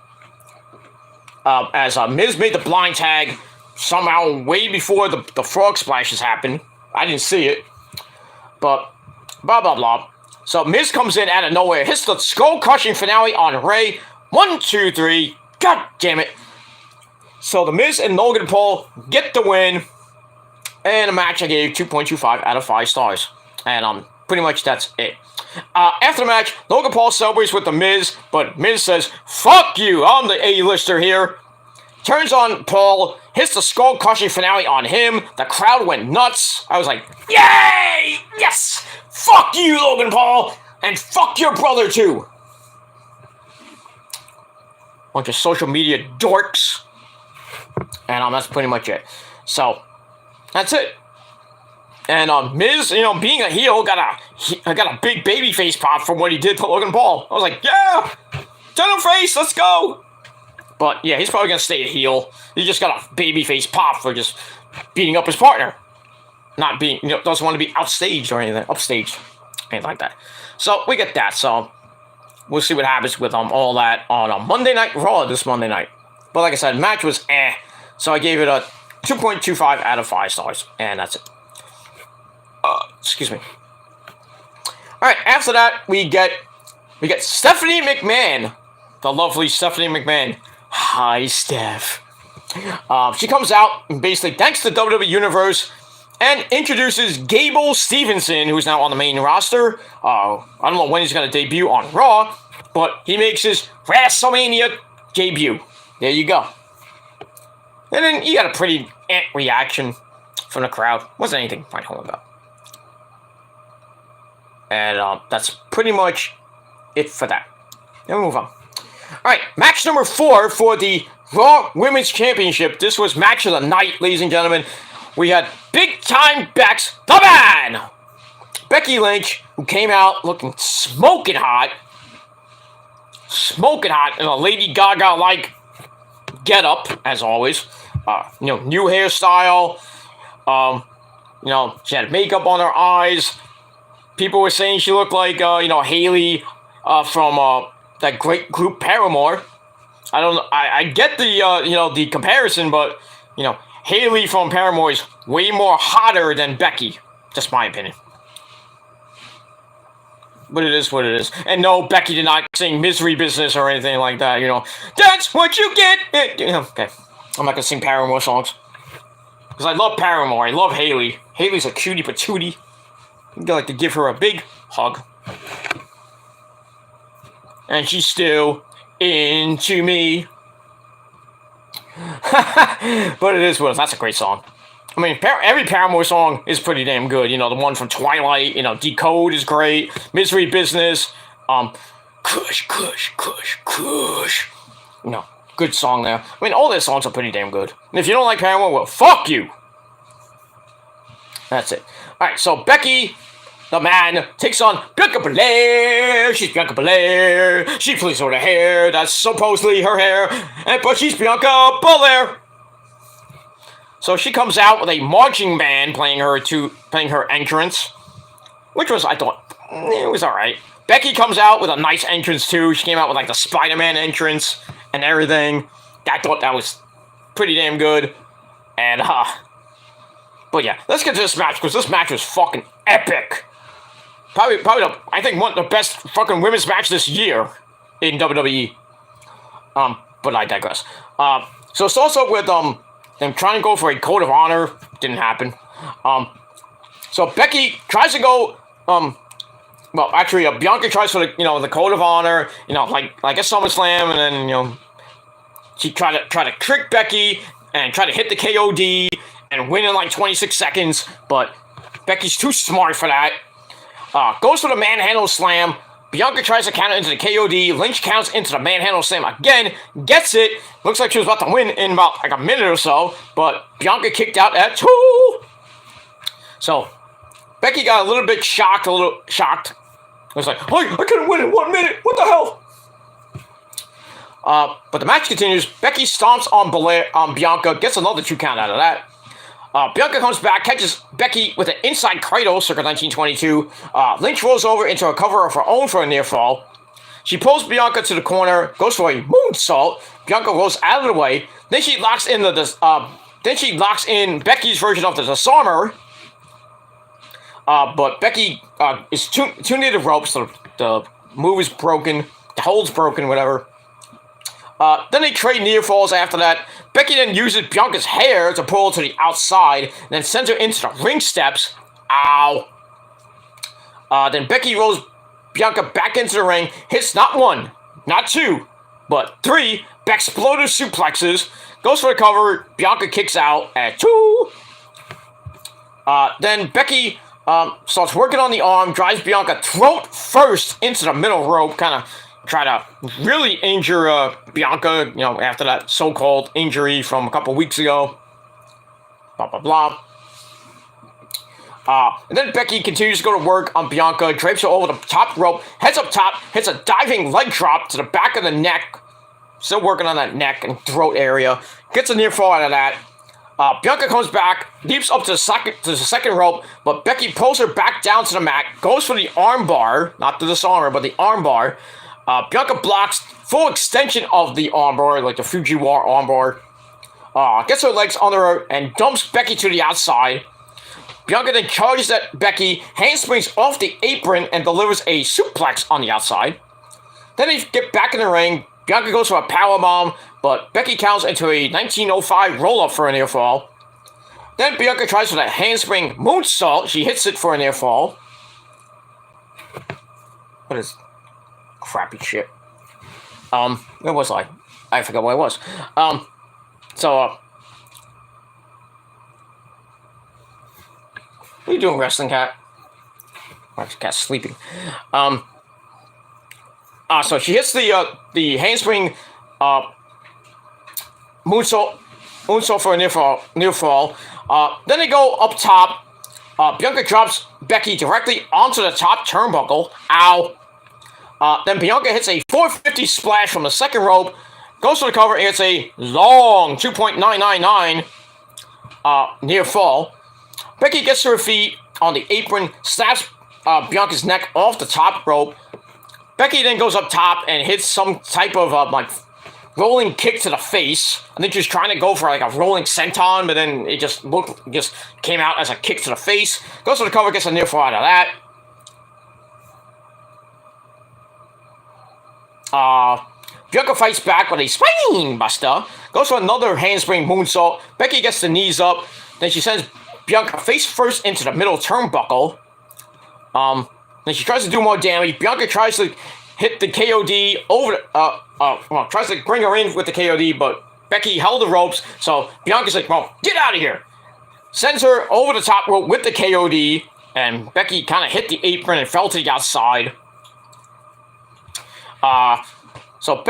As Miz made the blind tag somehow way before the frog splashes happened. I didn't see it. But, blah, blah, blah. So Miz comes in out of nowhere, hits the skull-crushing finale on Ray. 1, 2, 3. God damn it. So the Miz and Logan Paul get the win. And a match I gave 2.25 out of 5 stars. And pretty much that's it. After the match, Logan Paul celebrates with the Miz, but Miz says, "Fuck you, I'm the A-lister here." Turns on Paul, hits the skull-crushing finale on him. The crowd went nuts. I was like, yay! Yes! Fuck you, Logan Paul! And fuck your brother, too! Bunch of social media dorks. And that's pretty much it. So, that's it. And Miz, being a heel, got a big baby face pop from what he did to Logan Paul. I was like, yeah, turn him face, let's go. But yeah, he's probably gonna stay a heel. He just got a baby face pop for just beating up his partner, not being, doesn't want to be outstaged or anything, upstaged, anything like that. So we get that. So we'll see what happens with all that on Monday Night Raw this Monday night. But like I said, match was so I gave it a 2.25 out of 5 stars, and that's it. Excuse me. Alright, after that, we get Stephanie McMahon. The lovely Stephanie McMahon. Hi, Steph. She comes out and basically thanks the WWE Universe and introduces Gable Stevenson, who's now on the main roster. I don't know when he's going to debut on Raw, but he makes his WrestleMania debut. There you go. And then he got a pretty reaction from the crowd. Wasn't anything to find home about. And that's pretty much it for that. Then we move on. Alright, match number 4 for the Raw Women's Championship. This was match of the night, ladies and gentlemen. We had Big time Bex the Man. Becky Lynch, who came out looking smoking hot in a Lady Gaga-like get-up, as always. New hairstyle. She had makeup on her eyes. People were saying she looked like, Haley from that great group Paramore. I don't know. I get the, the comparison, but, Haley from Paramore is way more hotter than Becky. Just my opinion. But it is what it is. And no, Becky did not sing Misery Business or anything like that, That's what you get! Okay. I'm not gonna sing Paramore songs. Because I love Paramore. I love Haley. Haley's a cutie patootie. I'd like to give her a big hug. And she's still into me. But it is what it is. That's a great song. I mean, every Paramore song is pretty damn good. The one from Twilight, Decode is great. Misery Business. Kush, Kush, Kush, Kush. Good song there. I mean, all their songs are pretty damn good. And if you don't like Paramore, well, fuck you. That's it. Alright, so Becky the Man takes on Bianca Belair. She's Bianca Belair. She flees over the hair. That's supposedly her hair. But she's Bianca Belair. So she comes out with a marching band playing her entrance, which was, I thought, it was alright. Becky comes out with a nice entrance too. She came out with like the Spider-Man entrance and everything. I thought that was pretty damn good. And but yeah, let's get to this match because this match was fucking epic. Probably I think one of the best fucking women's match this year in WWE. But I digress. So it starts up with them trying to go for a code of honor. Didn't happen. So Becky tries to go, well, actually, Bianca tries for the code of honor, like a SummerSlam, and then, she try to trick Becky and try to hit the KOD and win in like 26 seconds, but Becky's too smart for that. Goes for the manhandle slam. Bianca tries to counter into the KOD. Lynch counts into the manhandle slam again. Gets it. Looks like she was about to win in about like a minute or so. But Bianca kicked out at 2. So, Becky got a little bit shocked. It was like, oh, I couldn't win in 1 minute. What the hell? But the match continues. Becky stomps on Bianca. Gets another 2 count out of that. Bianca comes back, catches Becky with an inside cradle, circa 1922. Lynch rolls over into a cover of her own for a near fall. She pulls Bianca to the corner, goes for a moonsault. Bianca rolls out of the way. Then she locks in Becky's version of the disarmer. But Becky is too near the ropes, so the move is broken, the hold's broken, whatever. Then they trade near falls after that. Becky then uses Bianca's hair to pull her to the outside, and then sends her into the ring steps. Ow. Then Becky rolls Bianca back into the ring, hits not 1, not 2, but 3 Bexploder suplexes, goes for the cover. Bianca kicks out at 2. Then Becky starts working on the arm, drives Bianca throat first into the middle rope, kind of try to really injure Bianca, after that so-called injury from a couple weeks ago. Blah, blah, blah. And then Becky continues to go to work on Bianca, drapes her over the top rope, heads up top, hits a diving leg drop to the back of the neck. Still working on that neck and throat area. Gets a near fall out of that. Bianca comes back, leaps up to the second rope, but Becky pulls her back down to the mat, goes for the arm bar, not the disarmer, but the arm bar. Bianca blocks full extension of the armbar, like the Fujiwara armbar. Gets her legs under her and dumps Becky to the outside. Bianca then charges at Becky, handsprings off the apron, and delivers a suplex on the outside. Then they get back in the ring. Bianca goes for a powerbomb, but Becky counts into a 1905 roll-up for a near fall. Then Bianca tries for that handspring moonsault. She hits it for a near fall. What is crappy shit? Where was I? I forgot where I was. What are you doing, Wrestling Cat? Actually, Cat's sleeping. So she hits the handspring moonsault for a near fall. Then they go up top. Bianca drops Becky directly onto the top turnbuckle. Ow. Then Bianca hits a 450 splash from the second rope. Goes for the cover, and it's a long 2.999 near fall. Becky gets to her feet on the apron, snaps Bianca's neck off the top rope. Becky then goes up top and hits some type of like rolling kick to the face. I think she was trying to go for like a rolling senton, but then it just came out as a kick to the face. Goes for the cover, gets a near fall out of that. Bianca fights back with a spine buster. Goes for another handspring moonsault. Becky gets the knees up. Then she sends Bianca face first into the middle turnbuckle. Then she tries to do more damage. Bianca tries to hit the KOD over tries to bring her in with the KOD, but Becky held the ropes, so Bianca's like, well, get out of here. Sends her over the top rope with the KOD, and Becky kind of hit the apron and fell to the outside. So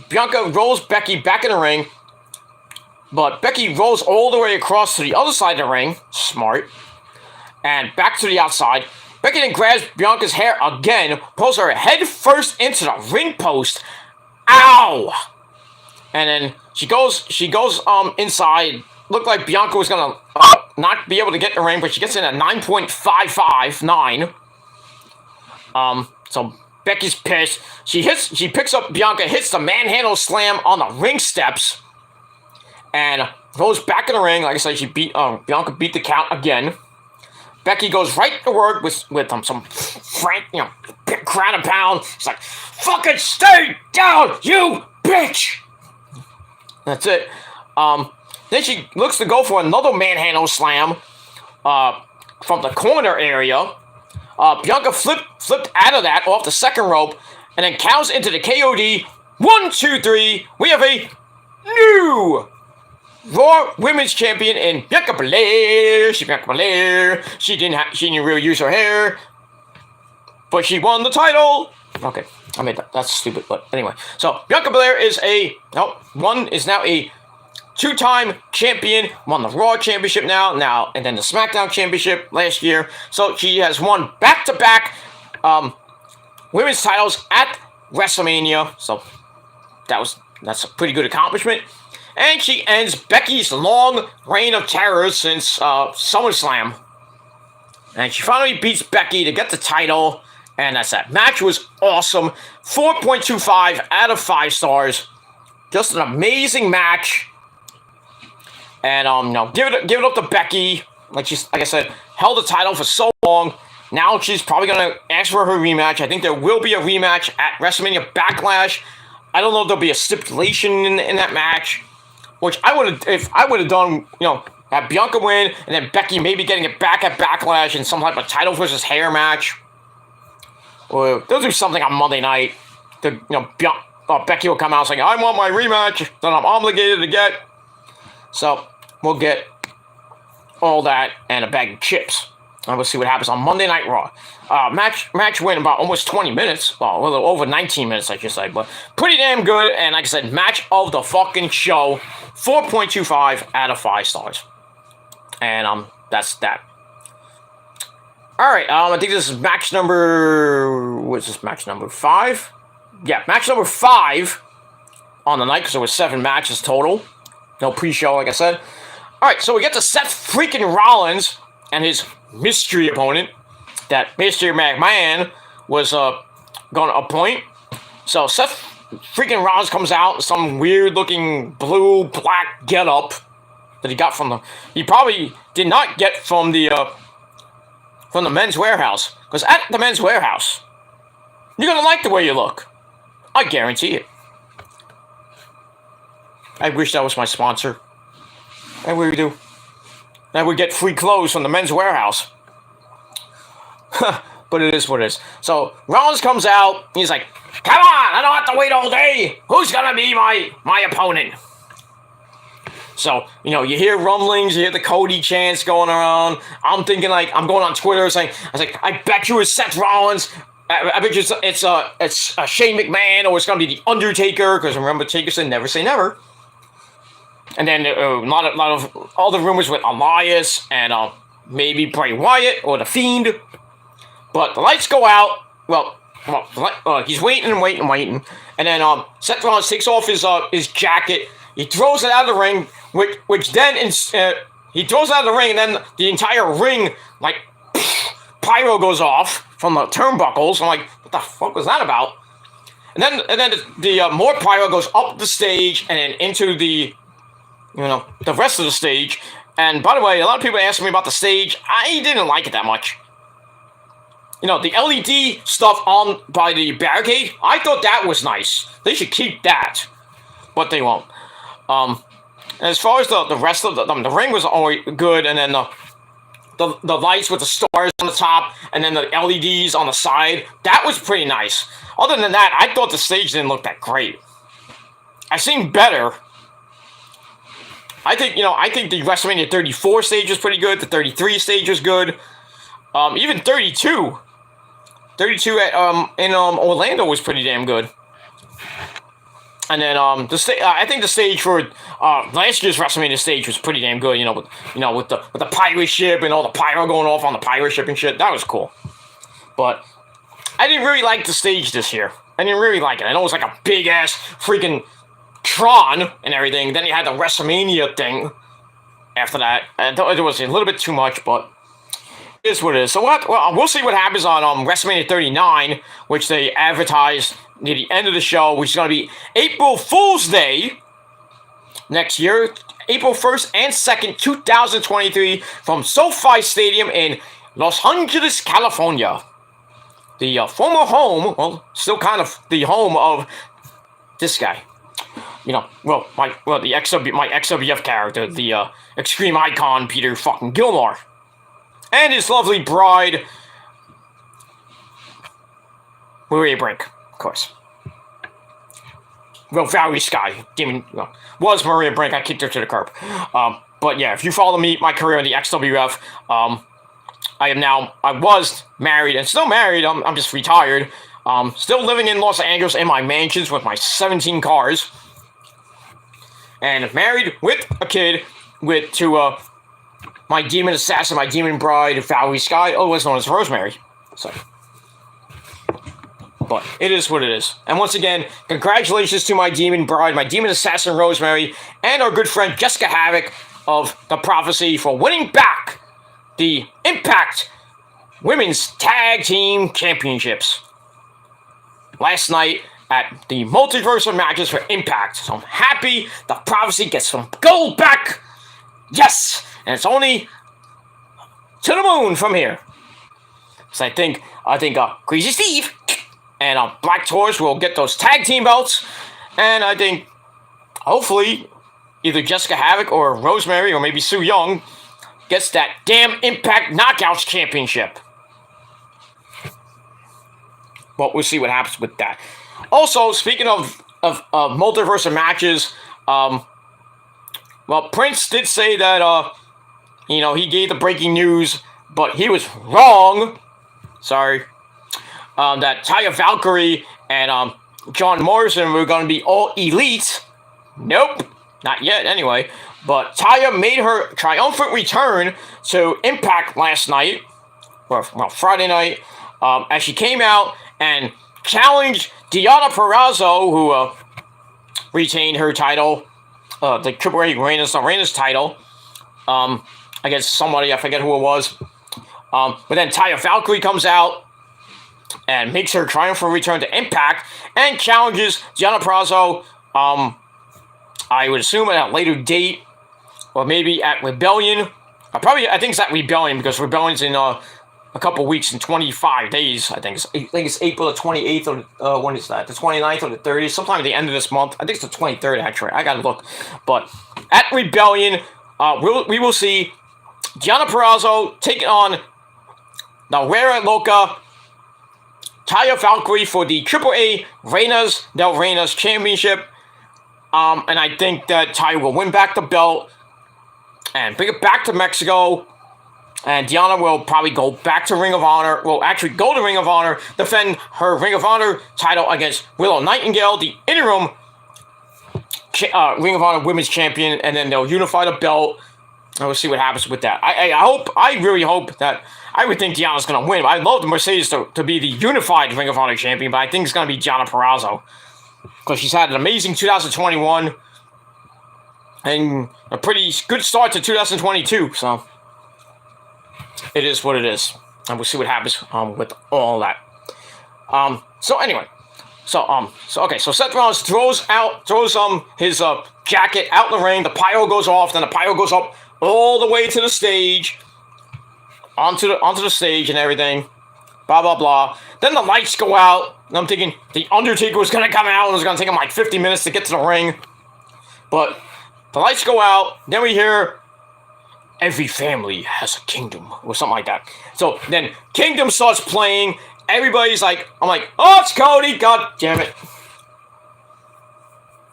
Bianca rolls Becky back in the ring, but Becky rolls all the way across to the other side of the ring, smart, and back to the outside. Becky then grabs Bianca's hair again, pulls her head first into the ring post. Ow! And then she goes inside. Looked like Bianca was gonna not be able to get in the ring, but she gets in at 9.559. So Becky's pissed. She picks up Bianca, hits the manhandle slam on the ring steps, and goes back in the ring. Like I said, Bianca beat the count again. Becky goes right to work with some frank, ground and pound. She's like, fucking stay down, you bitch! That's it. Then she looks to go for another manhandle slam from the corner area. Bianca flipped out of that off the second rope and then counts into the KOD. 1, 2, 3. We have a new Raw Women's Champion in Bianca Belair. She didn't really use her hair, but she won the title. Okay, I made that. That's stupid, but anyway. So Bianca Belair is now a two-time champion. Won the Raw Championship now, and then the SmackDown Championship last year. So she has won back-to-back women's titles at WrestleMania. So that's a pretty good accomplishment. And she ends Becky's long reign of terror since SummerSlam. And she finally beats Becky to get the title. And that's that. Match was awesome. 4.25 out of 5 stars. Just an amazing match. And give it up to Becky. Like I said, held the title for so long. Now she's probably gonna ask for her rematch. I think there will be a rematch at WrestleMania Backlash. I don't know if there'll be a stipulation in that match. Which if I would have done, have Bianca win, and then Becky maybe getting it back at Backlash in some type of title versus hair match. Or they'll do something on Monday night. Becky will come out saying, I want my rematch that I'm obligated to get. So, we'll get all that and a bag of chips. And we'll see what happens on Monday Night Raw. Match went about almost 20 minutes. Well, a little over 19 minutes, I should say. But pretty damn good. And like I said, match of the fucking show. 4.25 out of 5 stars. And that's that. Alright, I think this is match number... What's this, match number 5? Yeah, match number 5 on the night, because there was 7 matches total. No pre-show, like I said. Alright, so we get to Seth freaking Rollins and his mystery opponent that Mystery McMahon was going to appoint. So Seth freaking Rollins comes out in some weird-looking blue-black getup that he got he probably did not get from the Men's Warehouse. Because at the Men's Warehouse, you're going to like the way you look. I guarantee it. I wish that was my sponsor. I really do. I would get free clothes from the Men's Warehouse. But it is what it is. So, Rollins comes out. He's like, come on, I don't have to wait all day. Who's going to be my opponent? So, you hear rumblings, you hear the Cody chants going around. I'm thinking, I'm going on Twitter saying, I bet you it's Seth Rollins. I bet you it's Shane McMahon, or it's going to be The Undertaker, because remember, Taker said never say never. And then a lot of all the rumors with Elias and maybe Bray Wyatt or The Fiend. But the lights go out. Well, he's waiting and waiting and waiting. And then Seth Rollins takes off his jacket. He throws it out of the ring, which then he throws it out of the ring, and then the entire ring, like, pyro goes off from the turnbuckles. I'm like, what the fuck was that about? And then the more pyro goes up the stage and then into the rest of the stage. And by the way, a lot of people asked me about the stage. I didn't like it that much. The LED stuff on by the barricade, I thought that was nice. They should keep that, but they won't. And as far as the rest of the ring was always good, and then the lights with the stars on the top, and then the LEDs on the side, that was pretty nice. Other than that, I thought the stage didn't look that great. I seen better. I think the WrestleMania 34 stage was pretty good. The 33 stage was good. Even 32 in Orlando was pretty damn good. And then I think the stage for last year's WrestleMania stage was pretty damn good. With the pirate ship and all the pyro going off on the pirate ship and shit. That was cool. But I didn't really like the stage this year. I didn't really like it. I know it was like a big ass freaking Tron and everything. Then you had the WrestleMania thing after that. I thought it was a little bit too much, but it is what it is. So we'll see what happens on WrestleMania 39, which they advertised near the end of the show, which is going to be April Fool's Day next year, April 1st and 2nd, 2023, from SoFi Stadium in Los Angeles, California. The former home, well, still kind of the home of this guy. My XWF character, the Extreme Icon, Peter fucking Gilmore. And his lovely bride, Maria Brink, of course. Well, Valerie Sky, was Maria Brink. I kicked her to the curb. But yeah, if you follow my career in the XWF, I was married and still married. I'm just retired. Still living in Los Angeles in my mansions with my 17 cars. And married with a kid to my demon assassin, my demon bride, Valerie Sky, otherwise known as Rosemary. So, but it is what it is. And once again, congratulations to my demon bride, my demon assassin Rosemary, and our good friend Jessica Havoc of The Prophecy for winning back the Impact Women's Tag Team Championships last night at the Multiverse of Matches for Impact. So I'm happy The Prophecy gets some gold back. Yes! And it's only to the moon from here. So I think Crazy Steve and Black Taurus will get those tag team belts. And I think, hopefully, either Jessica Havoc or Rosemary or maybe Sue Young gets that damn Impact Knockouts Championship. But we'll see what happens with that. Also, speaking of multiverse of matches, well, Prince did say that, he gave the breaking news, but he was wrong. Sorry. That Taya Valkyrie and John Morrison were going to be all elite. Nope. Not yet, anyway. But Taya made her triumphant return to Impact last night, or Friday night, as she came out and challenged Deonna Purrazzo, who retained her title, the Triple A Reina's title, against somebody, I forget who it was. But then Taya Valkyrie comes out and makes her triumphant return to Impact and challenges Deonna Purrazzo, I would assume at a later date, or maybe at Rebellion. I think it's at Rebellion, because Rebellion's in a couple weeks, in 25 days, I think. It's April the 28th, or when is that? The 29th or the 30th? Sometime at the end of this month. I think it's the 23rd, actually. I gotta look. But at Rebellion, we will see Deonna Purrazzo taking on the Rara Loca, Taya Valkyrie for the AAA Reina's Championship. And I think that Taya will win back the belt and bring it back to Mexico. And Deonna will probably go back to Ring of Honor. Will actually go to Ring of Honor, defend her Ring of Honor title against Willow Nightingale, the interim Ring of Honor Women's Champion, and then they'll unify the belt. And we'll see what happens with that. I really hope that. I would think Deanna's going to win. I'd love the Mercedes to be the unified Ring of Honor champion, but I think it's going to be Gianna Perazzo. Because she's had an amazing 2021 and a pretty good start to 2022. So it is what it is. And we'll see what happens with all that. So anyway. So Seth Rollins throws his jacket out in the ring. The pyro goes off. Then the pyro goes up all the way to the stage. Onto the stage and everything, blah blah blah. Then the lights go out, and I'm thinking the Undertaker was gonna come out, and it was gonna take him like 50 minutes to get to the ring. But the lights go out. Then we hear, "Every family has a kingdom," or something like that. So then Kingdom starts playing. Everybody's like, I'm like, "Oh, it's Cody! God damn it!"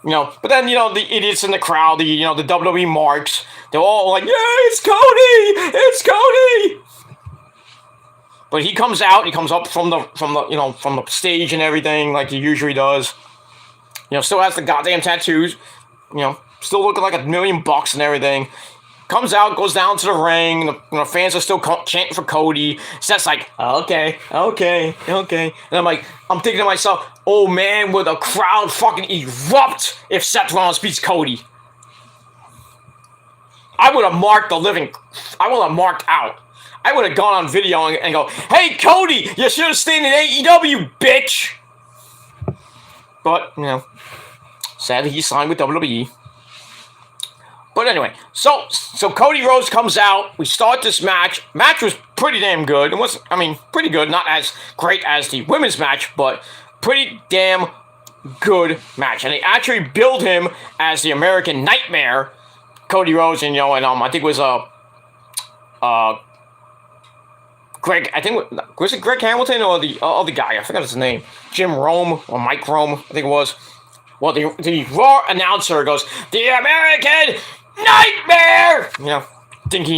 But then the idiots in the crowd, the WWE marks, they're all like, "Yeah, it's Cody! It's Cody!" But he comes out. He comes up from the stage and everything like he usually does. Still has the goddamn tattoos. Still looking like $1 million and everything. Comes out, goes down to the ring. The fans are still chanting for Cody. Seth's like, okay. And I'm thinking to myself, oh man, would the crowd fucking erupt if Seth Rollins beats Cody? I would have marked out. I would have gone on video and go, "Hey, Cody, you should have stayed in AEW, bitch." But, sadly he signed with WWE. But anyway, so Cody Rhodes comes out. We start this match. Match was pretty damn good. It was, pretty good. Not as great as the women's match, but pretty damn good match. And they actually billed him as the American Nightmare, Cody Rhodes, and I think it was Greg. I think was it Greg Hamilton or the other guy? I forgot his name. Jim Rome or Mike Rome, I think it was. Well, the Raw announcer goes, "The American Nightmare!" Thinking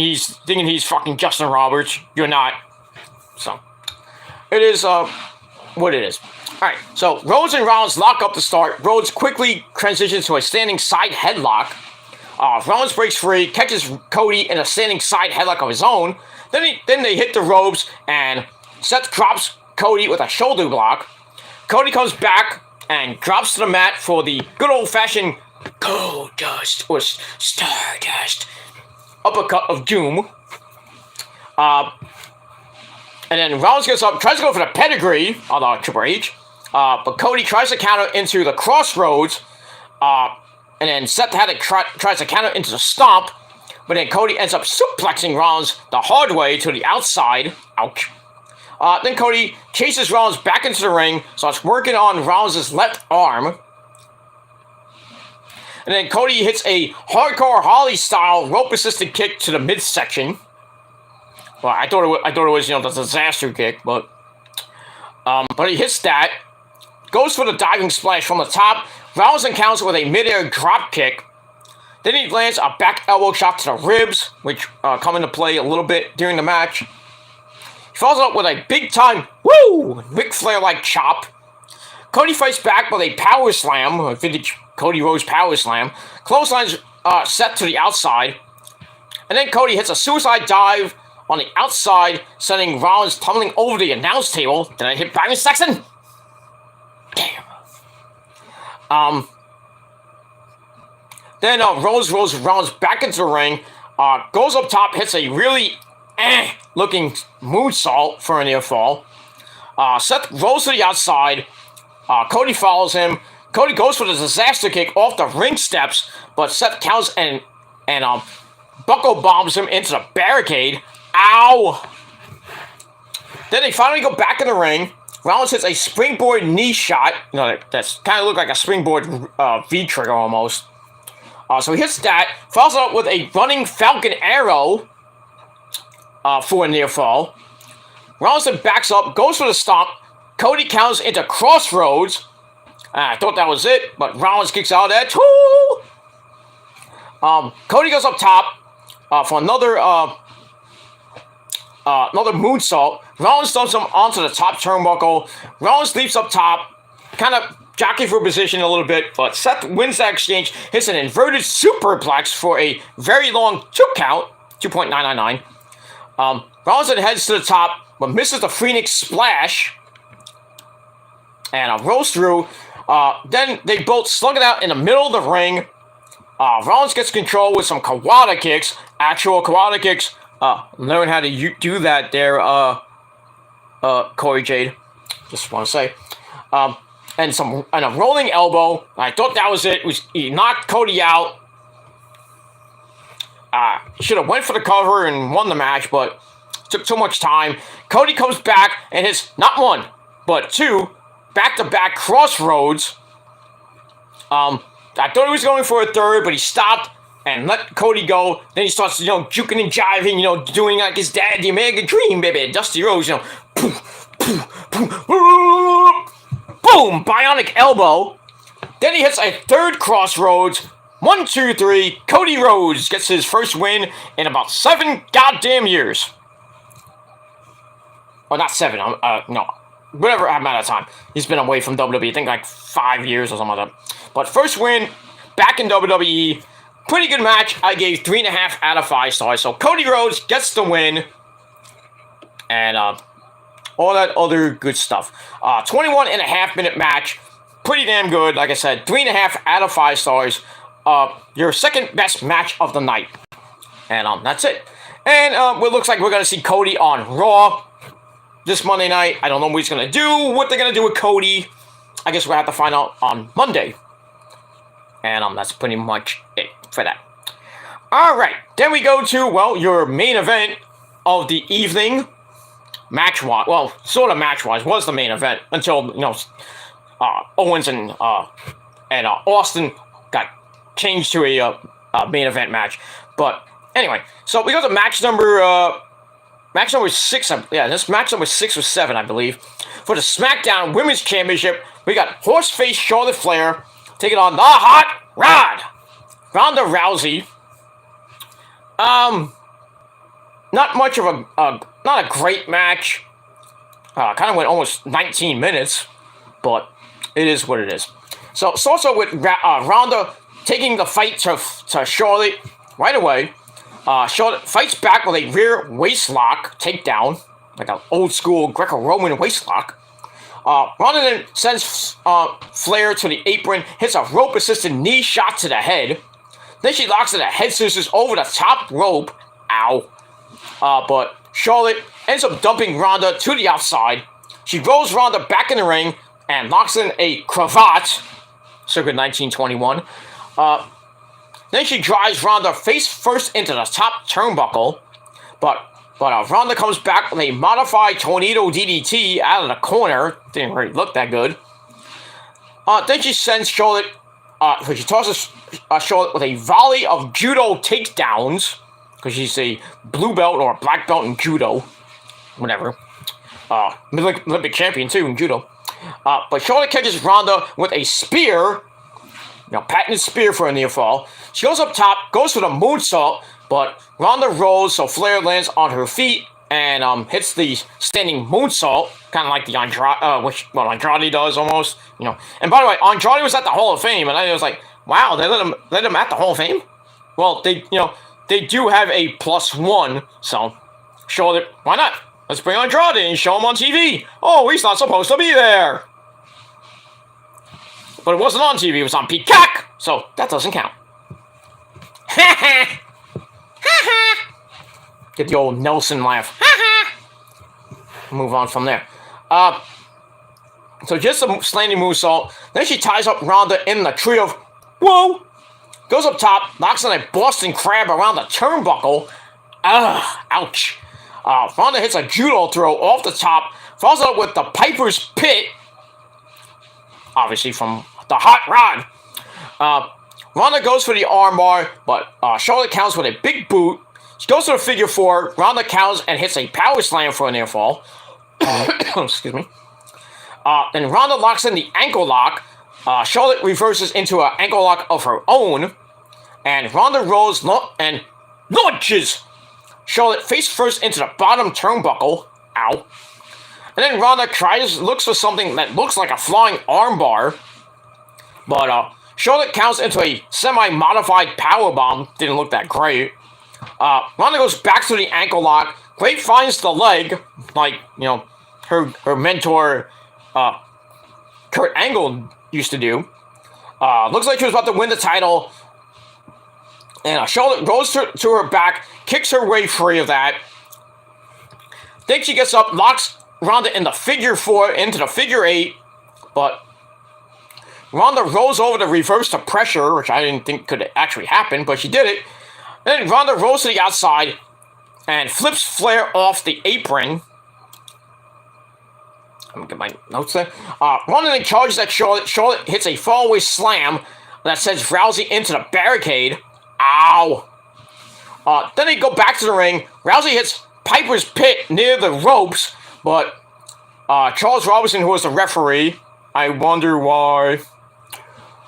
he's fucking Justin Roberts. You're not. So it is what it is. All right. So Rhodes and Rollins lock up to start. Rhodes quickly transitions to a standing side headlock. Rollins breaks free, catches Cody in a standing side headlock of his own. Then they hit the ropes, and Seth drops Cody with a shoulder block. Cody comes back and drops to the mat for the good old-fashioned Goldust or Stardust uppercut of doom. And then Rollins gets up, tries to go for the pedigree on Triple H. But Cody tries to counter into the crossroads. And then Seth tries to counter into the stomp. But then Cody ends up suplexing Rollins the hard way to the outside. Ouch. Then Cody chases Rollins back into the ring, starts working on Rollins' left arm. And then Cody hits a hardcore Holly-style rope-assisted kick to the midsection. Well, I thought it was the disaster kick, but he hits that. Goes for the diving splash from the top. Rollins encounters with a midair drop kick. Then he lands a back elbow shot to the ribs, which come into play a little bit during the match. He follows up with a big-time, Ric Flair-like chop. Cody fights back with a power slam, a vintage Cody Rhodes power slam. Clotheslines Seth to the outside. And then Cody hits a suicide dive on the outside, sending Rollins tumbling over the announce table. Did I hit Byron Saxton? Damn. Then Rhodes rolls Rollins back into the ring, goes up top, hits a really looking moonsault for a near fall. Seth rolls to the outside. Cody follows him. Cody goes for the disaster kick off the ring steps, but Seth counts and buckle bombs him into the barricade. Ow! Then they finally go back in the ring. Rollins hits a springboard knee shot. That's kind of looked like a springboard V-trigger almost. So he hits that, follows up with a running Falcon Arrow for a near fall. Rollins then backs up, goes for the stomp. Cody counters into crossroads. I thought that was it, but Rollins kicks out of that too. Cody goes up top for another moonsault. Rollins dumps him onto the top turnbuckle. Rollins leaps up top, kind of jockey for position a little bit, but Seth wins that exchange, hits an inverted superplex for a very long 2 count, 2.999. Rollins then heads to the top, but misses the Phoenix Splash, and rolls through. Then they both slug it out in the middle of the ring. Rollins gets control with some Kawada kicks, actual Kawada kicks. Learn how to do that there, Corey Jade. Just want to say. And a rolling elbow. I thought that was it. He knocked Cody out. Should have went for the cover and won the match, but took too much time. Cody comes back and hits not 1, but 2 back-to-back crossroads. I thought he was going for a 3rd, but he stopped and let Cody go. Then he starts, juking and jiving, doing like his dad, the American Dream, baby. Dusty Rhodes, boom, bionic elbow. Then he hits a 3rd crossroads. 1, 2, 3. Cody Rhodes gets his first win in about 7 goddamn years. Or not 7. No, whatever amount of time he's been away from WWE. I think like 5 years or something like that. But first win back in WWE. Pretty good match. I gave 3.5 out of 5 stars. So Cody Rhodes gets the win. And all that other good stuff. 21.5-minute match. Pretty damn good. Like I said, 3.5 out of 5 stars. Your second best match of the night. And that's it. And it looks like we're going to see Cody on Raw this Monday night. I don't know what he's going to do. What they're going to do with Cody, I guess we'll have to find out on Monday. And that's pretty much it for that. Alright, then we go to, well, your main event of the evening. Match-wise, well, sort of match-wise, was the main event until, Owens and Austin got changed to a main event match. But anyway, so we go to match number 6. This match number 6 or 7, I believe. For the SmackDown Women's Championship, we got Horseface Charlotte Flair taking on the Hot Rod, Ronda Rousey. Not much of not a great match. Kind of went almost 19 minutes, but it is what it is. So it's also with Ronda taking the fight to Charlotte right away. Charlotte fights back with a rear waist lock takedown, like an old school Greco-Roman waist lock. Ronda then sends Flair to the apron, hits a rope-assisted knee shot to the head. Then she locks in a head scissors over the top rope. Ow. But Charlotte ends up dumping Ronda to the outside. She rolls Ronda back in the ring and locks in a cravat, circa 1921. Then she drives Ronda face first into the top turnbuckle. But Ronda comes back with a modified tornado DDT out of the corner. Didn't really look that good. Then she sends Charlotte, she tosses Charlotte with a volley of judo takedowns, because she's a blue belt or a black belt in judo, whatever. Olympic champion too in judo. But Charlotte catches Ronda with a spear, patented spear for a near fall. She goes up top, goes for the moonsault, but Ronda rolls, so Flair lands on her feet and hits the standing moonsault, kind of like the Andrade does almost, And by the way, Andrade was at the Hall of Fame, and I was like, wow, they let him at the Hall of Fame? Well, they do have a +1, so Charlotte, why not? Let's bring Andrade and show him on TV. Oh, he's not supposed to be there. But it wasn't on TV, it was on Peacock, so that doesn't count. Ha ha! Ha ha! Get the old Nelson laugh. Ha ha! Move on from there. So just a slanting moonsault. Then she ties up Ronda in the tree of whoa! Goes up top, knocks in a Boston Crab around the turnbuckle. Ouch. Ronda hits a judo throw off the top, follows up with the Piper's Pit, obviously from the Hot Rod. Ronda goes for the armbar, but Charlotte counts with a big boot. She goes to the figure 4. Ronda counts and hits a power slam for a near fall. Excuse me. Then Ronda locks in the ankle lock. Charlotte reverses into an ankle lock of her own. And Ronda rolls and launches Charlotte face first into the bottom turnbuckle. Ow. And then Ronda looks for something that looks like a flying armbar. But Charlotte counts into a semi-modified powerbomb. Didn't look that great. Ronda goes back to the ankle lock. Great finds the leg, like, her mentor, Kurt Angle used to do. Looks like she was about to win the title. And Charlotte goes to her back, kicks her way free of that. Then she gets up, locks Ronda in the figure 4 into the figure 8. But Ronda rolls over to reverse the pressure, which I didn't think could actually happen, but she did it. Then Ronda rolls to the outside and flips Flair off the apron. Let me get my notes there. Ronda then charges at Charlotte. Charlotte hits a fallaway slam that sends Rousey into the barricade. Ow. Then they go back to the ring. Rousey hits Piper's Pit near the ropes, but Charles Robinson, who was the referee, I wonder why.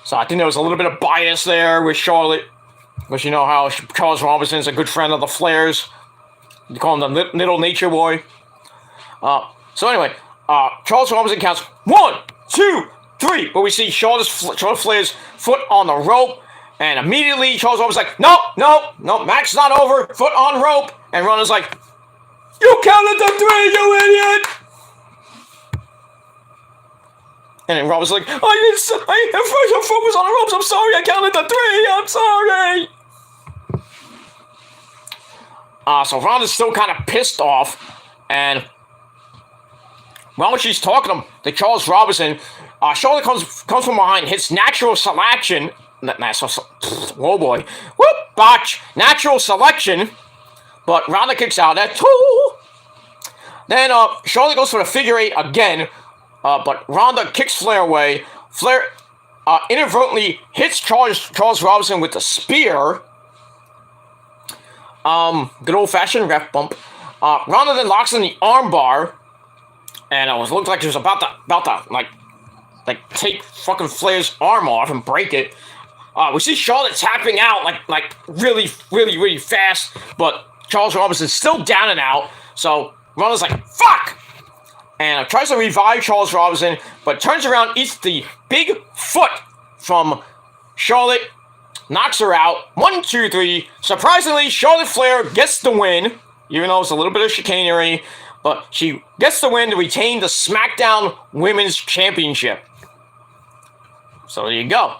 So I think there was a little bit of bias there with Charlotte. Because you know how Charles Robinson's a good friend of the Flairs. You call him the little nature boy. So anyway, Charles Robinson counts 1, 2, 3. But we see Charlotte Flair's foot on the rope. And immediately Charles Robinson's like, no, match's not over. Foot on rope. And Ronda's like, you counted the 3, you idiot! And then Robinson's like, I focus on the ropes. I'm sorry, I counted the 3. I'm sorry. So Ronda's still kind of pissed off. And while she's talking to Charles Robinson, Charlotte comes from behind, hits natural selection. Oh boy. Whoop, botch. Natural selection. But Ronda kicks out at 2. Then Charlotte goes for the figure 8 again. But Ronda kicks Flair away. Flair inadvertently hits Charles Robinson with the spear. Good old-fashioned ref bump. Ronda then locks in the armbar. And it looked like she was about to take fucking Flair's arm off and break it. We see Charlotte tapping out like really, really, really fast, but Charles Robinson's still down and out. So Ronda's like, fuck! And tries to revive Charles Robinson, but turns around, eats the big foot from Charlotte, knocks her out. 1, 2, 3. Surprisingly, Charlotte Flair gets the win, even though it's a little bit of chicanery, but she gets the win to retain the SmackDown Women's Championship. So there you go.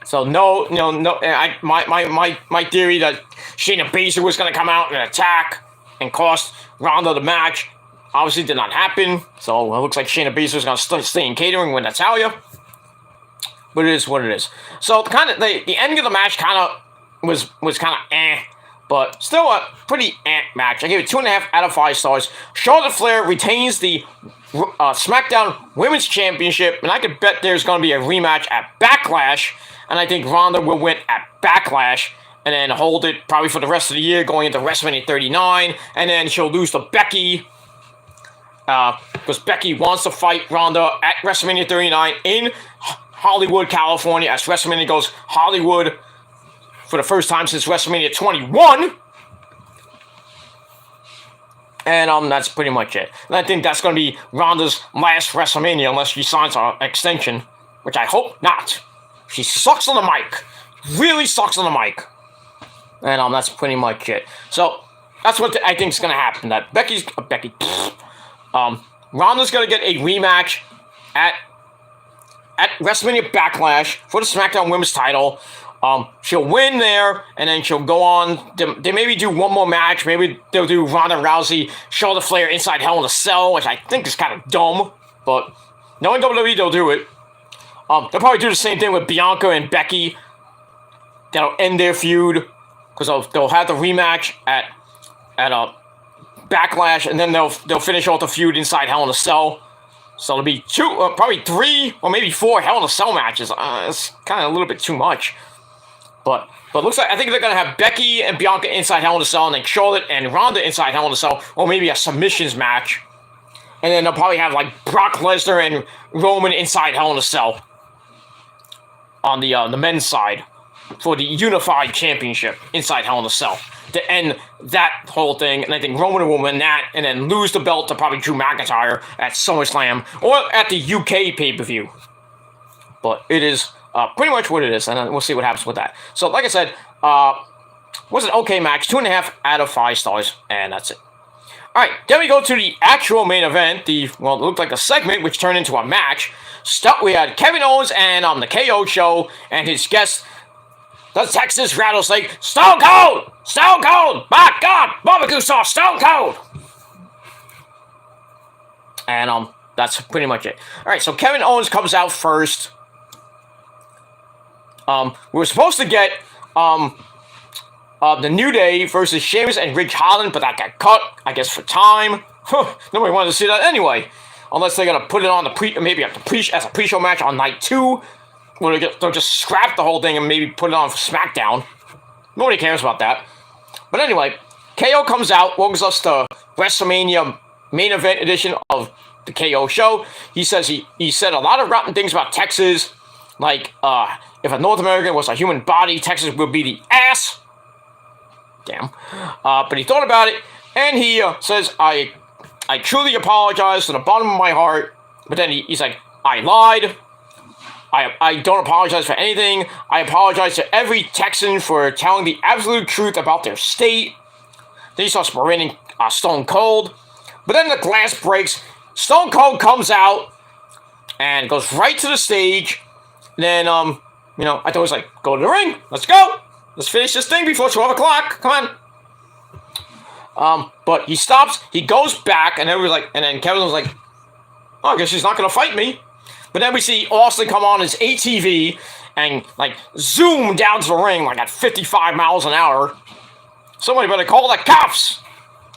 So no. My theory that Shayna Baszler was going to come out and attack and cost Ronda the match obviously did not happen. So it looks like Shayna Baszler is going to stay in catering with Natalya. But it is what it is. So the end of the match was kind of but still a pretty match. I gave it 2.5 out of 5 stars. Charlotte Flair retains the SmackDown Women's Championship, and I could bet there's going to be a rematch at Backlash, and I think Ronda will win at Backlash, and then hold it probably for the rest of the year going into WrestleMania 39, and then she'll lose to Becky, because Becky wants to fight Ronda at WrestleMania 39 in Hollywood, California, as WrestleMania goes Hollywood for the first time since WrestleMania 21. And that's pretty much it. And I think that's going to be Ronda's last WrestleMania unless she signs an extension, which I hope not. She sucks on the mic. Really sucks on the mic. And that's pretty much it. So that's what I think is going to happen. That Ronda's going to get a rematch at WrestleMania Backlash for the SmackDown Women's title. She'll win there, and then she'll go on. They maybe do one more match. Maybe they'll do Ronda Rousey, Charlotte Flair inside Hell in a Cell, which I think is kind of dumb. But knowing WWE, they'll do it. They'll probably do the same thing with Bianca and Becky. That'll end their feud, because they'll have the rematch at Backlash, and then they'll finish off the feud inside Hell in a Cell. So it'll be probably 3 or maybe 4 Hell in a Cell matches. It's kind of a little bit too much. But looks like I think they're going to have Becky and Bianca inside Hell in a Cell, and then Charlotte and Ronda inside Hell in a Cell, or maybe a submissions match. And then they'll probably have like Brock Lesnar and Roman inside Hell in a Cell on the men's side for the unified championship inside Hell in a Cell to end that whole thing. And I think Roman will win that and then lose the belt to probably Drew McIntyre at SummerSlam or at the UK pay-per-view. But it is pretty much what it is, and we'll see what happens with that. So, like I said, was an okay match, 2.5 out of 5 stars, and that's it. All right, then we go to the actual main event. It looked like a segment, which turned into a match. We had Kevin Owens and the KO show, and his guest, the Texas Rattlesnake, Stone Cold! Stone Cold! My God! Barbecue sauce, Stone Cold! And that's pretty much it. All right, so Kevin Owens comes out first. We were supposed to get the New Day versus Sheamus and Ridge Holland, but that got cut, I guess, for time. Nobody wanted to see that anyway, unless they're gonna put it on as a pre-show match on night 2, where they'll just scrap the whole thing and maybe put it on for SmackDown. Nobody cares about that. But anyway, KO comes out, welcomes us to WrestleMania main event edition of the KO show. He says he said a lot of rotten things about Texas, like if a North American was a human body, Texas would be the ass. Damn. But he thought about it, and he says, I truly apologize from the bottom of my heart. But then he's like, I lied. I don't apologize for anything. I apologize to every Texan for telling the absolute truth about their state. Then he starts berating Stone Cold. But then the glass breaks. Stone Cold comes out and goes right to the stage. And then, I thought it was like, go to the ring. Let's go. Let's finish this thing before 12 o'clock. Come on. But he stops. He goes back, and then Kevin was like, oh, I guess he's not going to fight me. But then we see Austin come on his ATV and, zoom down to the ring, at 55 miles an hour. Somebody better call the cops.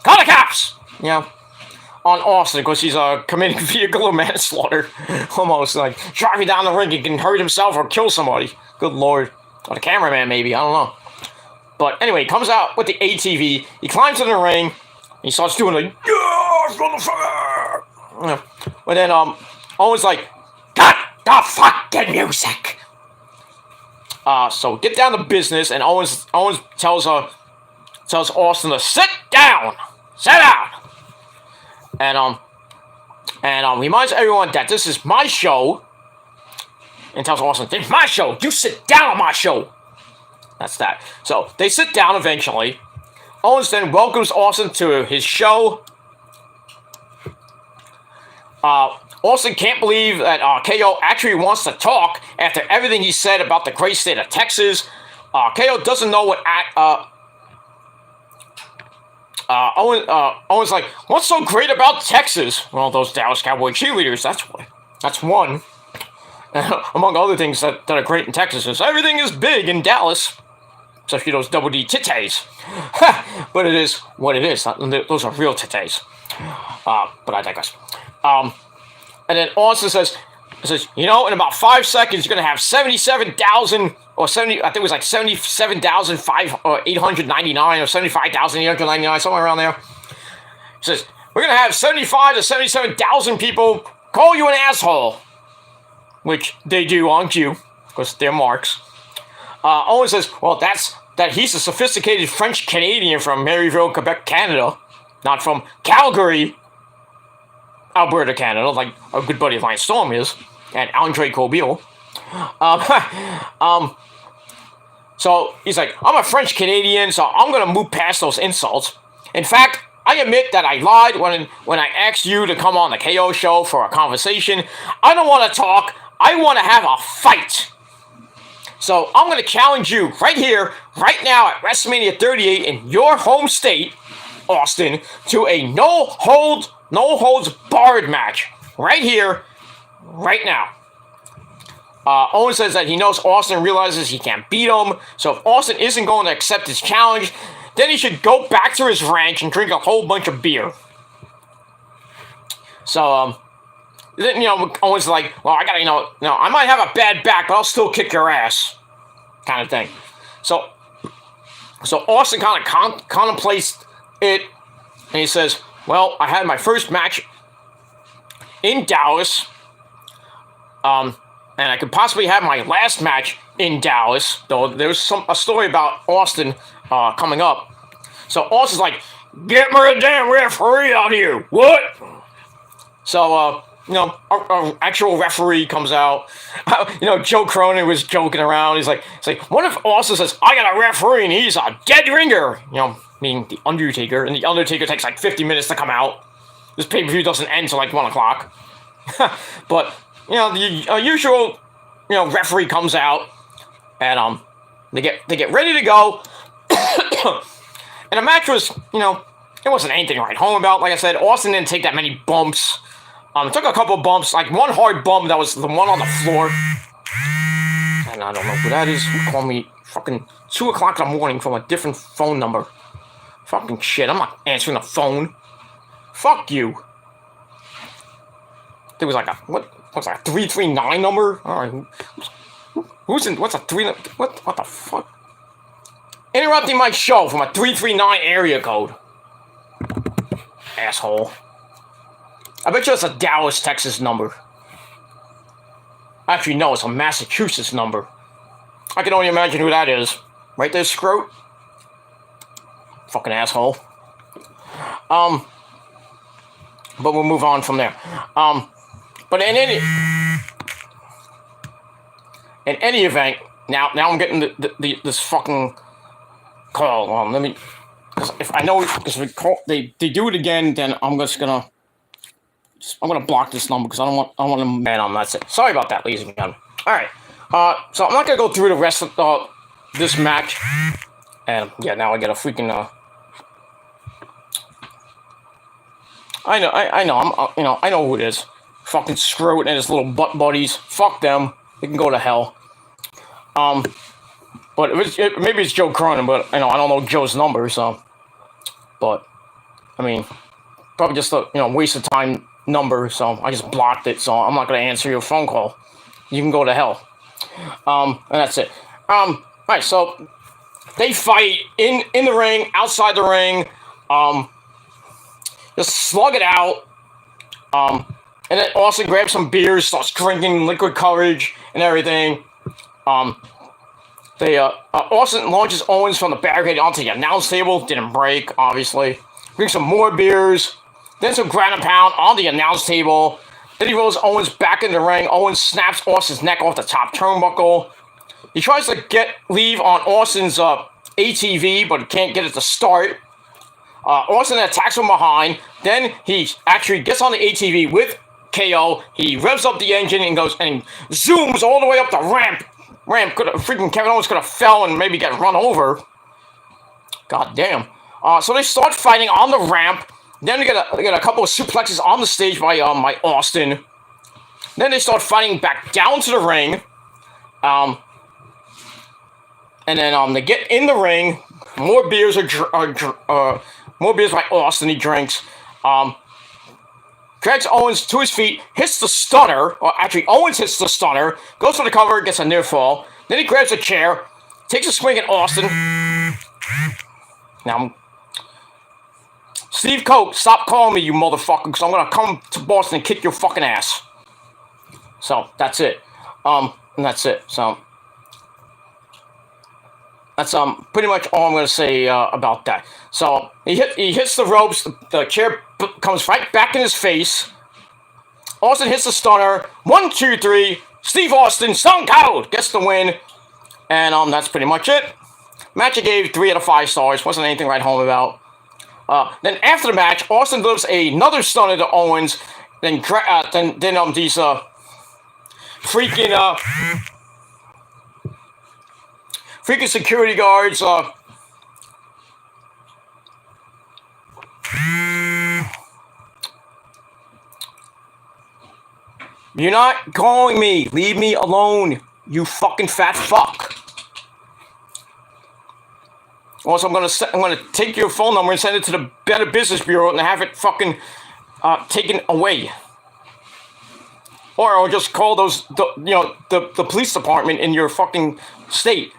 Call the cops. On Austin, because he's committing vehicular manslaughter. Almost, driving down the ring, he can hurt himself or kill somebody. Good Lord. Or the cameraman, maybe. I don't know. But anyway, he comes out with the ATV. He climbs in the ring. He starts doing the, yes, motherfucker! But then, Owens like, cut the fucking music! So get down to business, and Owens tells Austin to sit down! Sit down! And reminds everyone that this is my show. And tells Austin, this is my show. You sit down on my show. That's that. So they sit down eventually. Owens then welcomes Austin to his show. Austin can't believe that KO actually wants to talk after everything he said about the great state of Texas. KO doesn't know what Owens like, what's so great about Texas? Well, those Dallas Cowboy cheerleaders, that's why. That's one. Among other things that are great in Texas is everything is big in Dallas. Especially those double D titties. But it is what it is. Those are real titties. But I digress. And then Austin says, in about 5 seconds, you're going to have 77,000 or 70, I think it was 77,899 or 75,899, somewhere around there. He says, we're going to have 75 to 77,000 people call you an asshole. Which they do on cue, because they're marks. Owen says, well, that he's a sophisticated French Canadian from Maryville, Quebec, Canada. Not from Calgary, Alberta, Canada, like our good buddy Lance Storm is, and Andre Colbiel. So he's like, I'm a French Canadian, so I'm going to move past those insults. In fact, I admit that I lied when I asked you to come on the KO show for a conversation. I don't want to talk. I want to have a fight. So I'm going to challenge you right here, right now at WrestleMania 38 in your home state, Austin, to a no holds barred match. Right here, right now. Owen says that he knows Austin realizes he can't beat him. So if Austin isn't going to accept his challenge, then he should go back to his ranch and drink a whole bunch of beer. So, then, Owen's like, well, I gotta, I might have a bad back, but I'll still kick your ass. Kind of thing. So Austin kind of contemplates it, and he says, well, I had my first match in Dallas, and I could possibly have my last match in Dallas, though there's a story about Austin coming up. So Austin's like, get me a damn referee out here. What? So a actual referee comes out. Joe Cronin was joking around. He's like, what if Austin says, I got a referee and he's a dead ringer? Meaning the Undertaker, and the Undertaker takes like 50 minutes to come out. This pay-per-view doesn't end till like 1 o'clock. But, the usual, referee comes out, and, they get ready to go. And the match was, it wasn't anything to write home about. Like I said, Austin didn't take that many bumps. It took a couple bumps, like one hard bump that was the one on the floor. And I don't know who that is. Who called me fucking 2 o'clock in the morning from a different phone number? Fucking shit, I'm not answering the phone. Fuck you. There was like what's that, a 339 number? Alright, what's a 3, what the fuck? Interrupting my show from a 339 area code. Asshole. I bet you it's a Dallas, Texas number. Actually, no, it's a Massachusetts number. I can only imagine who that is. Right there, Scroat? Fucking asshole. But we'll move on from there. But in any event, now I'm getting this fucking call. Let me, because if I know, because they do it again, then I'm gonna block this number because I don't want them mad on. That's it. Sorry about that, ladies and gentlemen. All right. So I'm not gonna go through the rest of this match. And yeah, now I get a freaking I know. I know who it is. Fucking Scroat and his little butt buddies. Fuck them. They can go to hell. But maybe it's Joe Cronin, but I don't know Joe's number, so. But I mean, probably just a waste of time number, so I just blocked it. So I'm not gonna answer your phone call. You can go to hell. And that's it. Alright, so they fight in the ring, outside the ring. Just slug it out. And then Austin grabs some beers, starts drinking liquid courage and everything. Austin launches Owens from the barricade onto the announce table. Didn't break, obviously. Brings some more beers. Then some ground and pound on the announce table. Then he rolls Owens back in the ring. Owens snaps Austin's neck off the top turnbuckle. He tries to leave on Austin's ATV, but can't get it to start. Austin attacks from behind. Then he actually gets on the ATV with KO. He revs up the engine and goes and zooms all the way up the ramp. Freaking Kevin Owens could have fell and maybe get run over. God damn. So they start fighting on the ramp. Then they get a couple of suplexes on the stage by Austin. Then they start fighting back down to the ring. And then they get in the ring. More beers more beers by Austin. He drinks. Drags Owens to his feet, hits the stunner. Or actually, Owens hits the stunner. Goes for the cover, gets a near fall. Then he grabs a chair, takes a swing at Austin. Now, Steve Coke, stop calling me, you motherfucker, because I'm gonna come to Boston and kick your fucking ass. So that's it. And that's it. So that's pretty much all I'm gonna say about that. So he hits the ropes. The chair comes right back in his face. Austin hits the stunner. 1, 2, 3. Steve Austin, Stone Cold, gets the win. And that's pretty much it. Match I gave 3 out of 5 stars. Wasn't anything to write home about. Then after the match, Austin delivers another stunner to Owens. Then these freaking security guards you're not calling me. Leave me alone, you fucking fat fuck. Also, I'm gonna take your phone number and send it to the Better Business Bureau and have it fucking taken away. Or I'll just call the police department in your fucking state.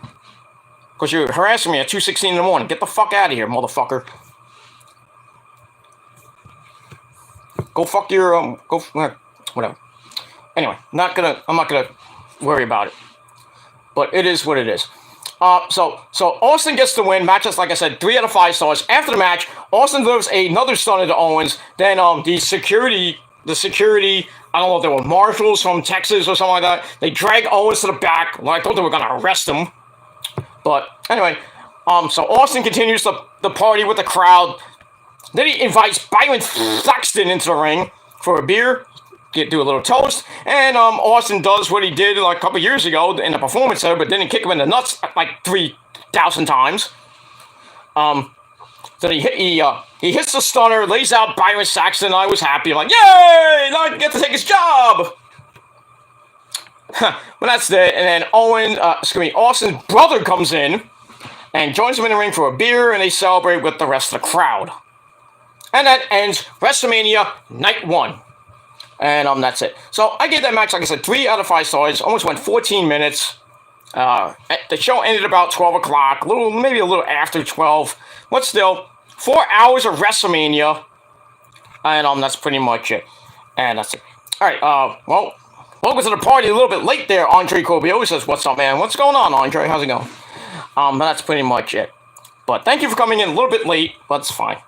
Because you're harassing me at 2:16 in the morning. Get the fuck out of here, motherfucker. Go fuck your whatever. Anyway, I'm not gonna worry about it. But it is what it is. So Austin gets the win. Matches, like I said, 3 out of 5 stars. After the match, Austin delivers another stunner to Owens. Then the security I don't know if they were marshals from Texas or something like that. They drag Owens to the back. Well, I thought they were gonna arrest him. But anyway, so Austin continues the party with the crowd. Then he invites Byron Saxton into the ring for a beer, do a little toast, and Austin does what he did like a couple years ago in the Performance Center, but didn't kick him in the nuts like 3,000 times. So he hits the stunner, lays out Byron Saxton. I was happy. I'm like, yay! Now I get to take his job. But that's it. And then Austin's brother comes in and joins him in the ring for a beer, and they celebrate with the rest of the crowd. And that ends WrestleMania Night 1. And that's it. So I gave that match, like I said, 3 out of 5 stars. Almost went 14 minutes. The show ended about 12 o'clock, maybe a little after 12. But still, 4 hours of WrestleMania. And that's pretty much it. And that's it. Alright, well, welcome to the party a little bit late there, Andre Cody. He says, what's up, man? What's going on, Andre? How's it going? But that's pretty much it. But thank you for coming in a little bit late, but it's fine.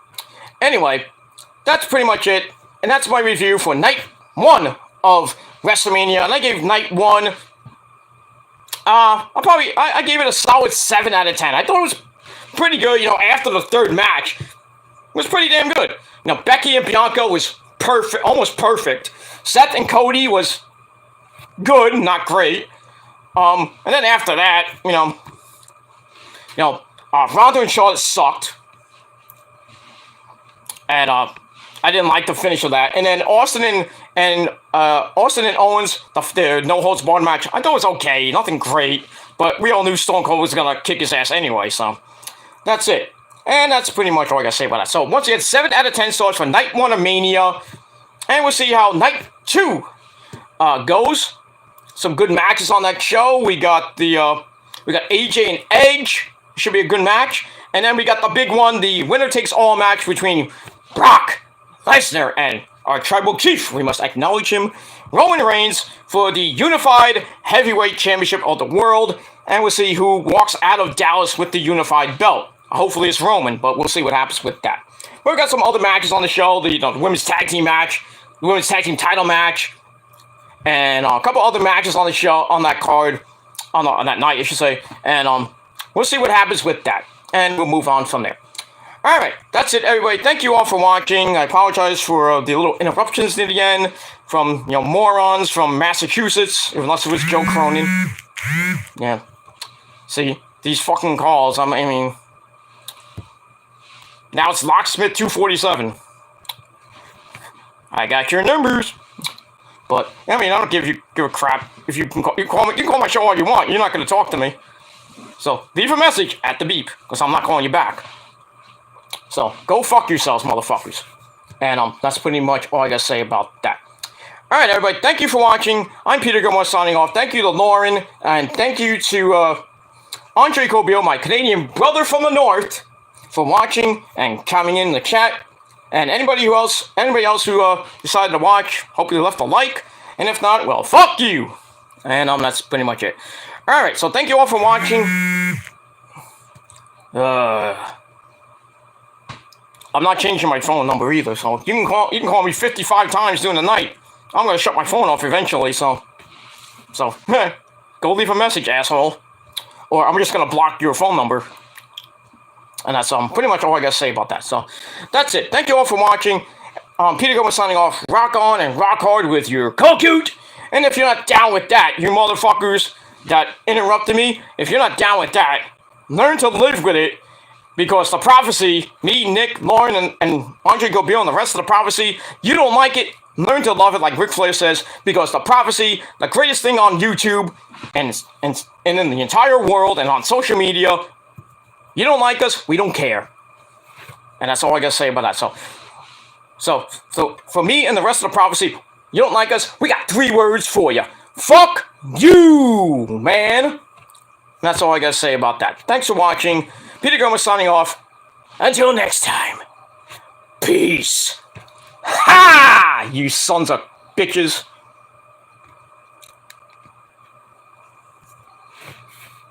Anyway, that's pretty much it. And that's my review for Night 1 of WrestleMania. And I gave Night 1, I gave it a solid 7 out of 10. I thought it was pretty good, after the third match. It was pretty damn good. Becky and Bianca was perfect, almost perfect. Seth and Cody was good, not great. And then after that, Ronda and Charlotte sucked. And I didn't like the finish of that. And then Austin and Owens, the no holds barred match, I thought it was okay, nothing great, but we all knew Stone Cold was gonna kick his ass anyway. So that's it. And that's pretty much all I gotta say about that. So once again, 7 out of 10 stars for Night 1 of Mania, and we'll see how Night 2 goes. Some good matches on that show. We got AJ and Edge. Should be a good match. And then we got the big one, the winner takes all match between Brock Lesnar and our tribal chief. We must acknowledge him, Roman Reigns, for the unified heavyweight championship of the world. And we'll see who walks out of Dallas with the unified belt. Hopefully it's Roman, but we'll see what happens with that. We've got some other matches on the show. The women's tag team match, the women's tag team title match, and a couple other matches on the show, on that card, on that night, I should say. And we'll see what happens with that. And we'll move on from there. Alright, that's it, everybody. Thank you all for watching. I apologize for the little interruptions near the end from, morons from Massachusetts, unless it was Joe Cronin. Yeah. See, these fucking calls, I mean... Now it's Locksmith 247. I got your numbers. But, I mean, I don't give a crap. If you can call my show all you want. You're not going to talk to me. So, leave a message at the beep, because I'm not calling you back. So, go fuck yourselves, motherfuckers. And that's pretty much all I gotta say about that. Alright, everybody, thank you for watching. I'm Peter Gilmore signing off. Thank you to Lauren, and thank you to Andre Cobio, my Canadian brother from the north, for watching and coming in the chat. And anybody else who decided to watch, hope you left a like. And if not, well, fuck you. And that's pretty much it. Alright, so thank you all for watching. I'm not changing my phone number either, so you can call me 55 times during the night. I'm gonna shut my phone off eventually, so go leave a message, asshole. Or I'm just gonna block your phone number. And that's pretty much all I gotta say about that. So that's it. Thank you all for watching. Peter Gomez signing off. Rock on and rock hard with your Kokute. And if you're not down with that, you motherfuckers that interrupted me, if you're not down with that, learn to live with it. Because the prophecy, me, Nick, Lauren, and Andre Gobio and the rest of the prophecy, you don't like it, learn to love it like Ric Flair says, because the prophecy, the greatest thing on YouTube, and in the entire world, and on social media, you don't like us, we don't care. And that's all I gotta say about that. So for me and the rest of the prophecy, you don't like us, we got 3 words for you. Fuck you, man. That's all I gotta say about that. Thanks for watching. Peter Gomez signing off. Until next time. Peace. Ha! You sons of bitches.